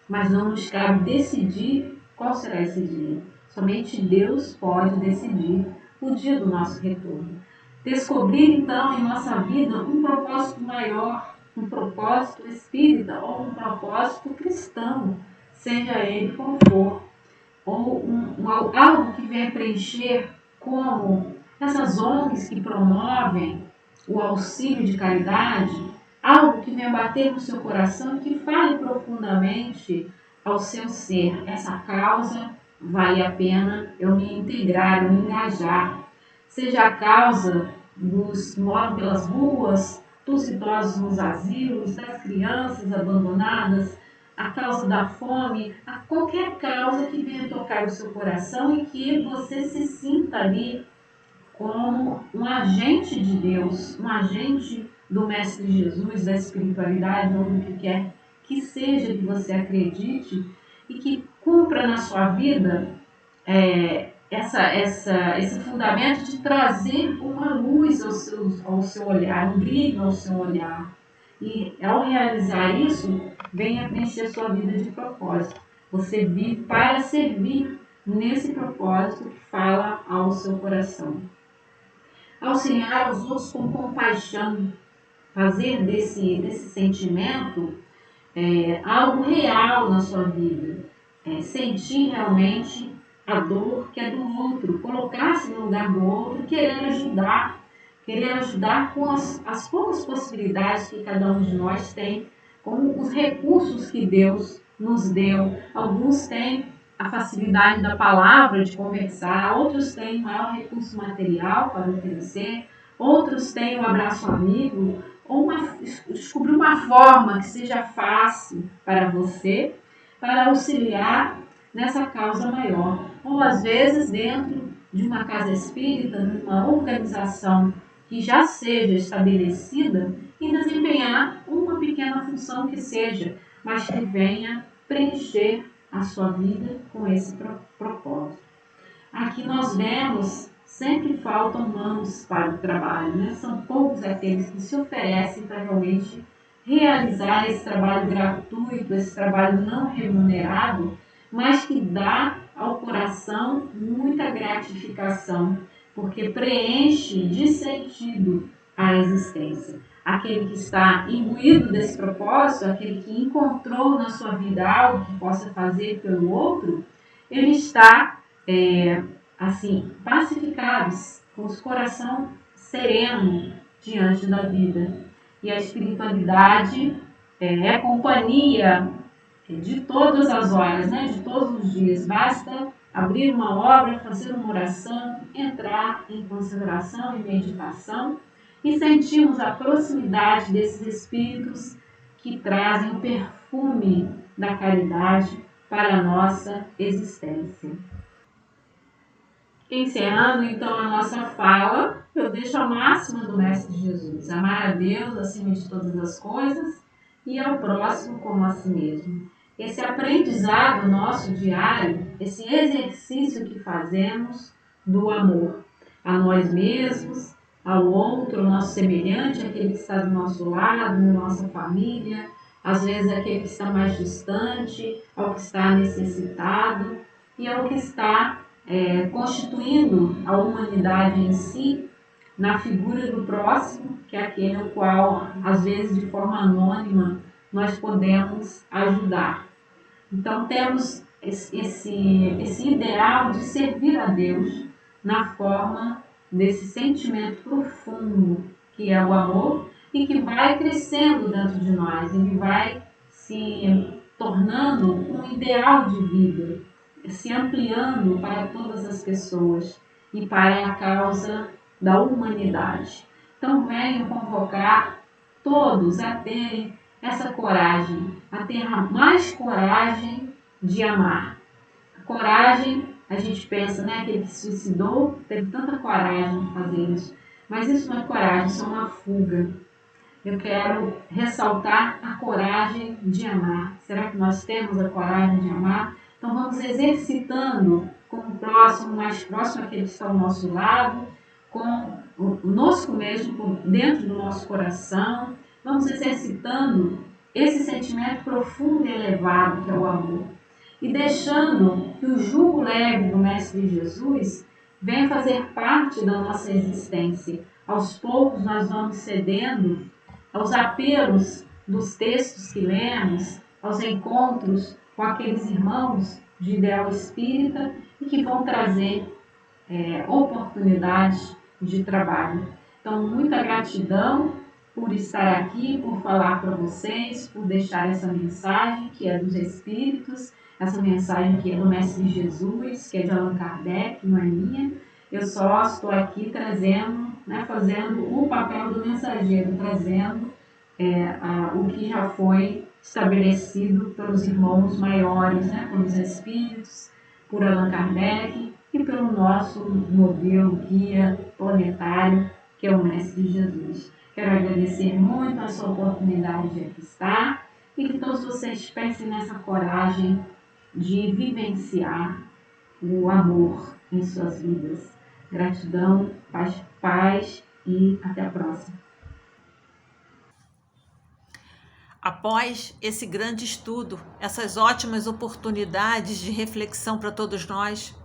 mas não nos cabe decidir qual será esse dia. Somente Deus pode decidir o dia do nosso retorno. Descobrir então em nossa vida um propósito maior, um propósito espírita ou um propósito cristão, seja ele como for, ou algo que venha preencher, como essas ONGs que promovem o auxílio de caridade, algo que venha bater no seu coração e que fale profundamente ao seu ser. Essa causa vale a pena eu me integrar, eu me engajar. Seja a causa dos que moram pelas ruas, dos idosos nos asilos, das crianças abandonadas, a causa da fome, a qualquer causa que venha tocar o seu coração e que você se sinta ali como um agente de Deus, um agente do Mestre Jesus, da espiritualidade, ou do que quer que seja que você acredite, e que cumpra na sua vida esse fundamento de trazer uma luz ao seu olhar, um brilho ao seu olhar. E ao realizar isso, venha preencher sua vida de propósito. Você vive para servir nesse propósito que fala ao seu coração. Auxiliar os outros com compaixão, fazer desse sentimento algo real na sua vida, sentir realmente a dor que é do outro, colocar-se no lugar do outro, querer ajudar com as poucas possibilidades que cada um de nós tem, com os recursos que Deus nos deu. Alguns têm a facilidade da palavra, de conversar, outros têm maior recurso material para oferecer, outros têm um abraço amigo, ou descobrir uma forma que seja fácil para você, para auxiliar nessa causa maior. Ou às vezes dentro de uma casa espírita, numa organização que já seja estabelecida, e desempenhar uma pequena função que seja, mas que venha preencher a sua vida com esse propósito. Aqui nós vemos, sempre faltam mãos para o trabalho, né? São poucos aqueles que se oferecem para realmente realizar esse trabalho gratuito, esse trabalho não remunerado, mas que dá ao coração muita gratificação, porque preenche de sentido a existência. Aquele que está imbuído desse propósito, aquele que encontrou na sua vida algo que possa fazer pelo outro, ele está pacificado, com o coração sereno diante da vida. E a espiritualidade é companhia de todas as horas, né? De todos os dias. Basta abrir uma obra, fazer uma oração, entrar em consideração e meditação e sentimos a proximidade desses espíritos que trazem o perfume da caridade para a nossa existência. Encerrando então a nossa fala, eu deixo a máxima do Mestre Jesus: amar a Deus acima de todas as coisas e ao próximo como a si mesmo. Esse aprendizado nosso diário, esse exercício que fazemos do amor a nós mesmos, ao outro, ao nosso semelhante, aquele que está do nosso lado, na nossa família, às vezes aquele que está mais distante, ao que está necessitado e ao que está constituindo a humanidade em si, na figura do próximo, que é aquele ao qual, às vezes de forma anônima, nós podemos ajudar. Então temos esse ideal de servir a Deus na forma desse sentimento profundo que é o amor e que vai crescendo dentro de nós, ele vai se tornando um ideal de vida, se ampliando para todas as pessoas e para a causa da humanidade. Então venho convocar todos a terem essa coragem, a ter mais coragem de amar. A coragem, a gente pensa, né, aquele que se suicidou teve tanta coragem de fazer isso, mas isso não é coragem, isso é uma fuga. Eu quero ressaltar a coragem de amar. Será que nós temos a coragem de amar? Então vamos exercitando com o próximo, mais próximo, aquele que está ao nosso lado, com conosco mesmo, dentro do nosso coração. Vamos exercitando esse sentimento profundo e elevado que é o amor. E deixando que o jugo leve do Mestre Jesus venha fazer parte da nossa existência. Aos poucos nós vamos cedendo aos apelos dos textos que lemos, aos encontros com aqueles irmãos de ideal espírita e que vão trazer oportunidades de trabalho. Então, muita gratidão por estar aqui, por falar para vocês, por deixar essa mensagem que é dos Espíritos, essa mensagem que é do Mestre Jesus, que é de Allan Kardec, não é minha. Eu só estou aqui trazendo, fazendo o papel do mensageiro, trazendo o que já foi estabelecido pelos irmãos maiores, pelos Espíritos, por Allan Kardec e pelo nosso modelo guia planetário, que é o Mestre Jesus. Quero agradecer muito a sua oportunidade de aqui estar e que todos vocês pensem nessa coragem de vivenciar o amor em suas vidas. Gratidão, paz e até a próxima. Após esse grande estudo, essas ótimas oportunidades de reflexão para todos nós,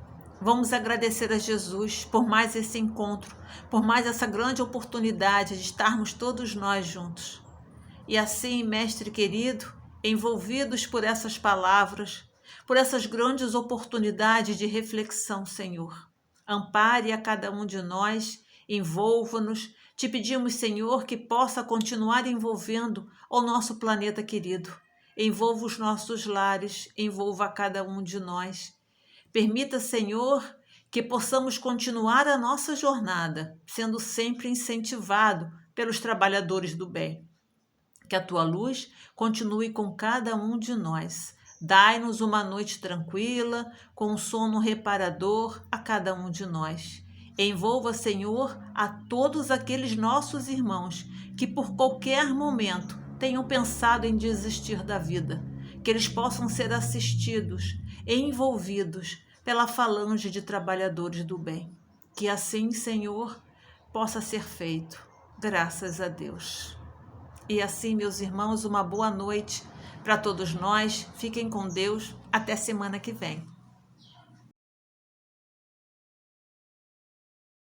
vamos agradecer a Jesus por mais esse encontro, por mais essa grande oportunidade de estarmos todos nós juntos. E assim, Mestre querido, envolvidos por essas palavras, por essas grandes oportunidades de reflexão, Senhor, ampare a cada um de nós, envolva-nos. Te pedimos, Senhor, que possa continuar envolvendo o nosso planeta querido. Envolva os nossos lares, envolva a cada um de nós. Permita, Senhor, que possamos continuar a nossa jornada, sendo sempre incentivado pelos trabalhadores do bem. Que a Tua luz continue com cada um de nós. Dai-nos uma noite tranquila, com um sono reparador a cada um de nós. Envolva, Senhor, a todos aqueles nossos irmãos que por qualquer momento tenham pensado em desistir da vida, que eles possam ser assistidos, envolvidos pela falange de trabalhadores do bem. Que assim, Senhor, possa ser feito. Graças a Deus. E assim, meus irmãos, uma boa noite para todos nós. Fiquem com Deus. Até semana que vem.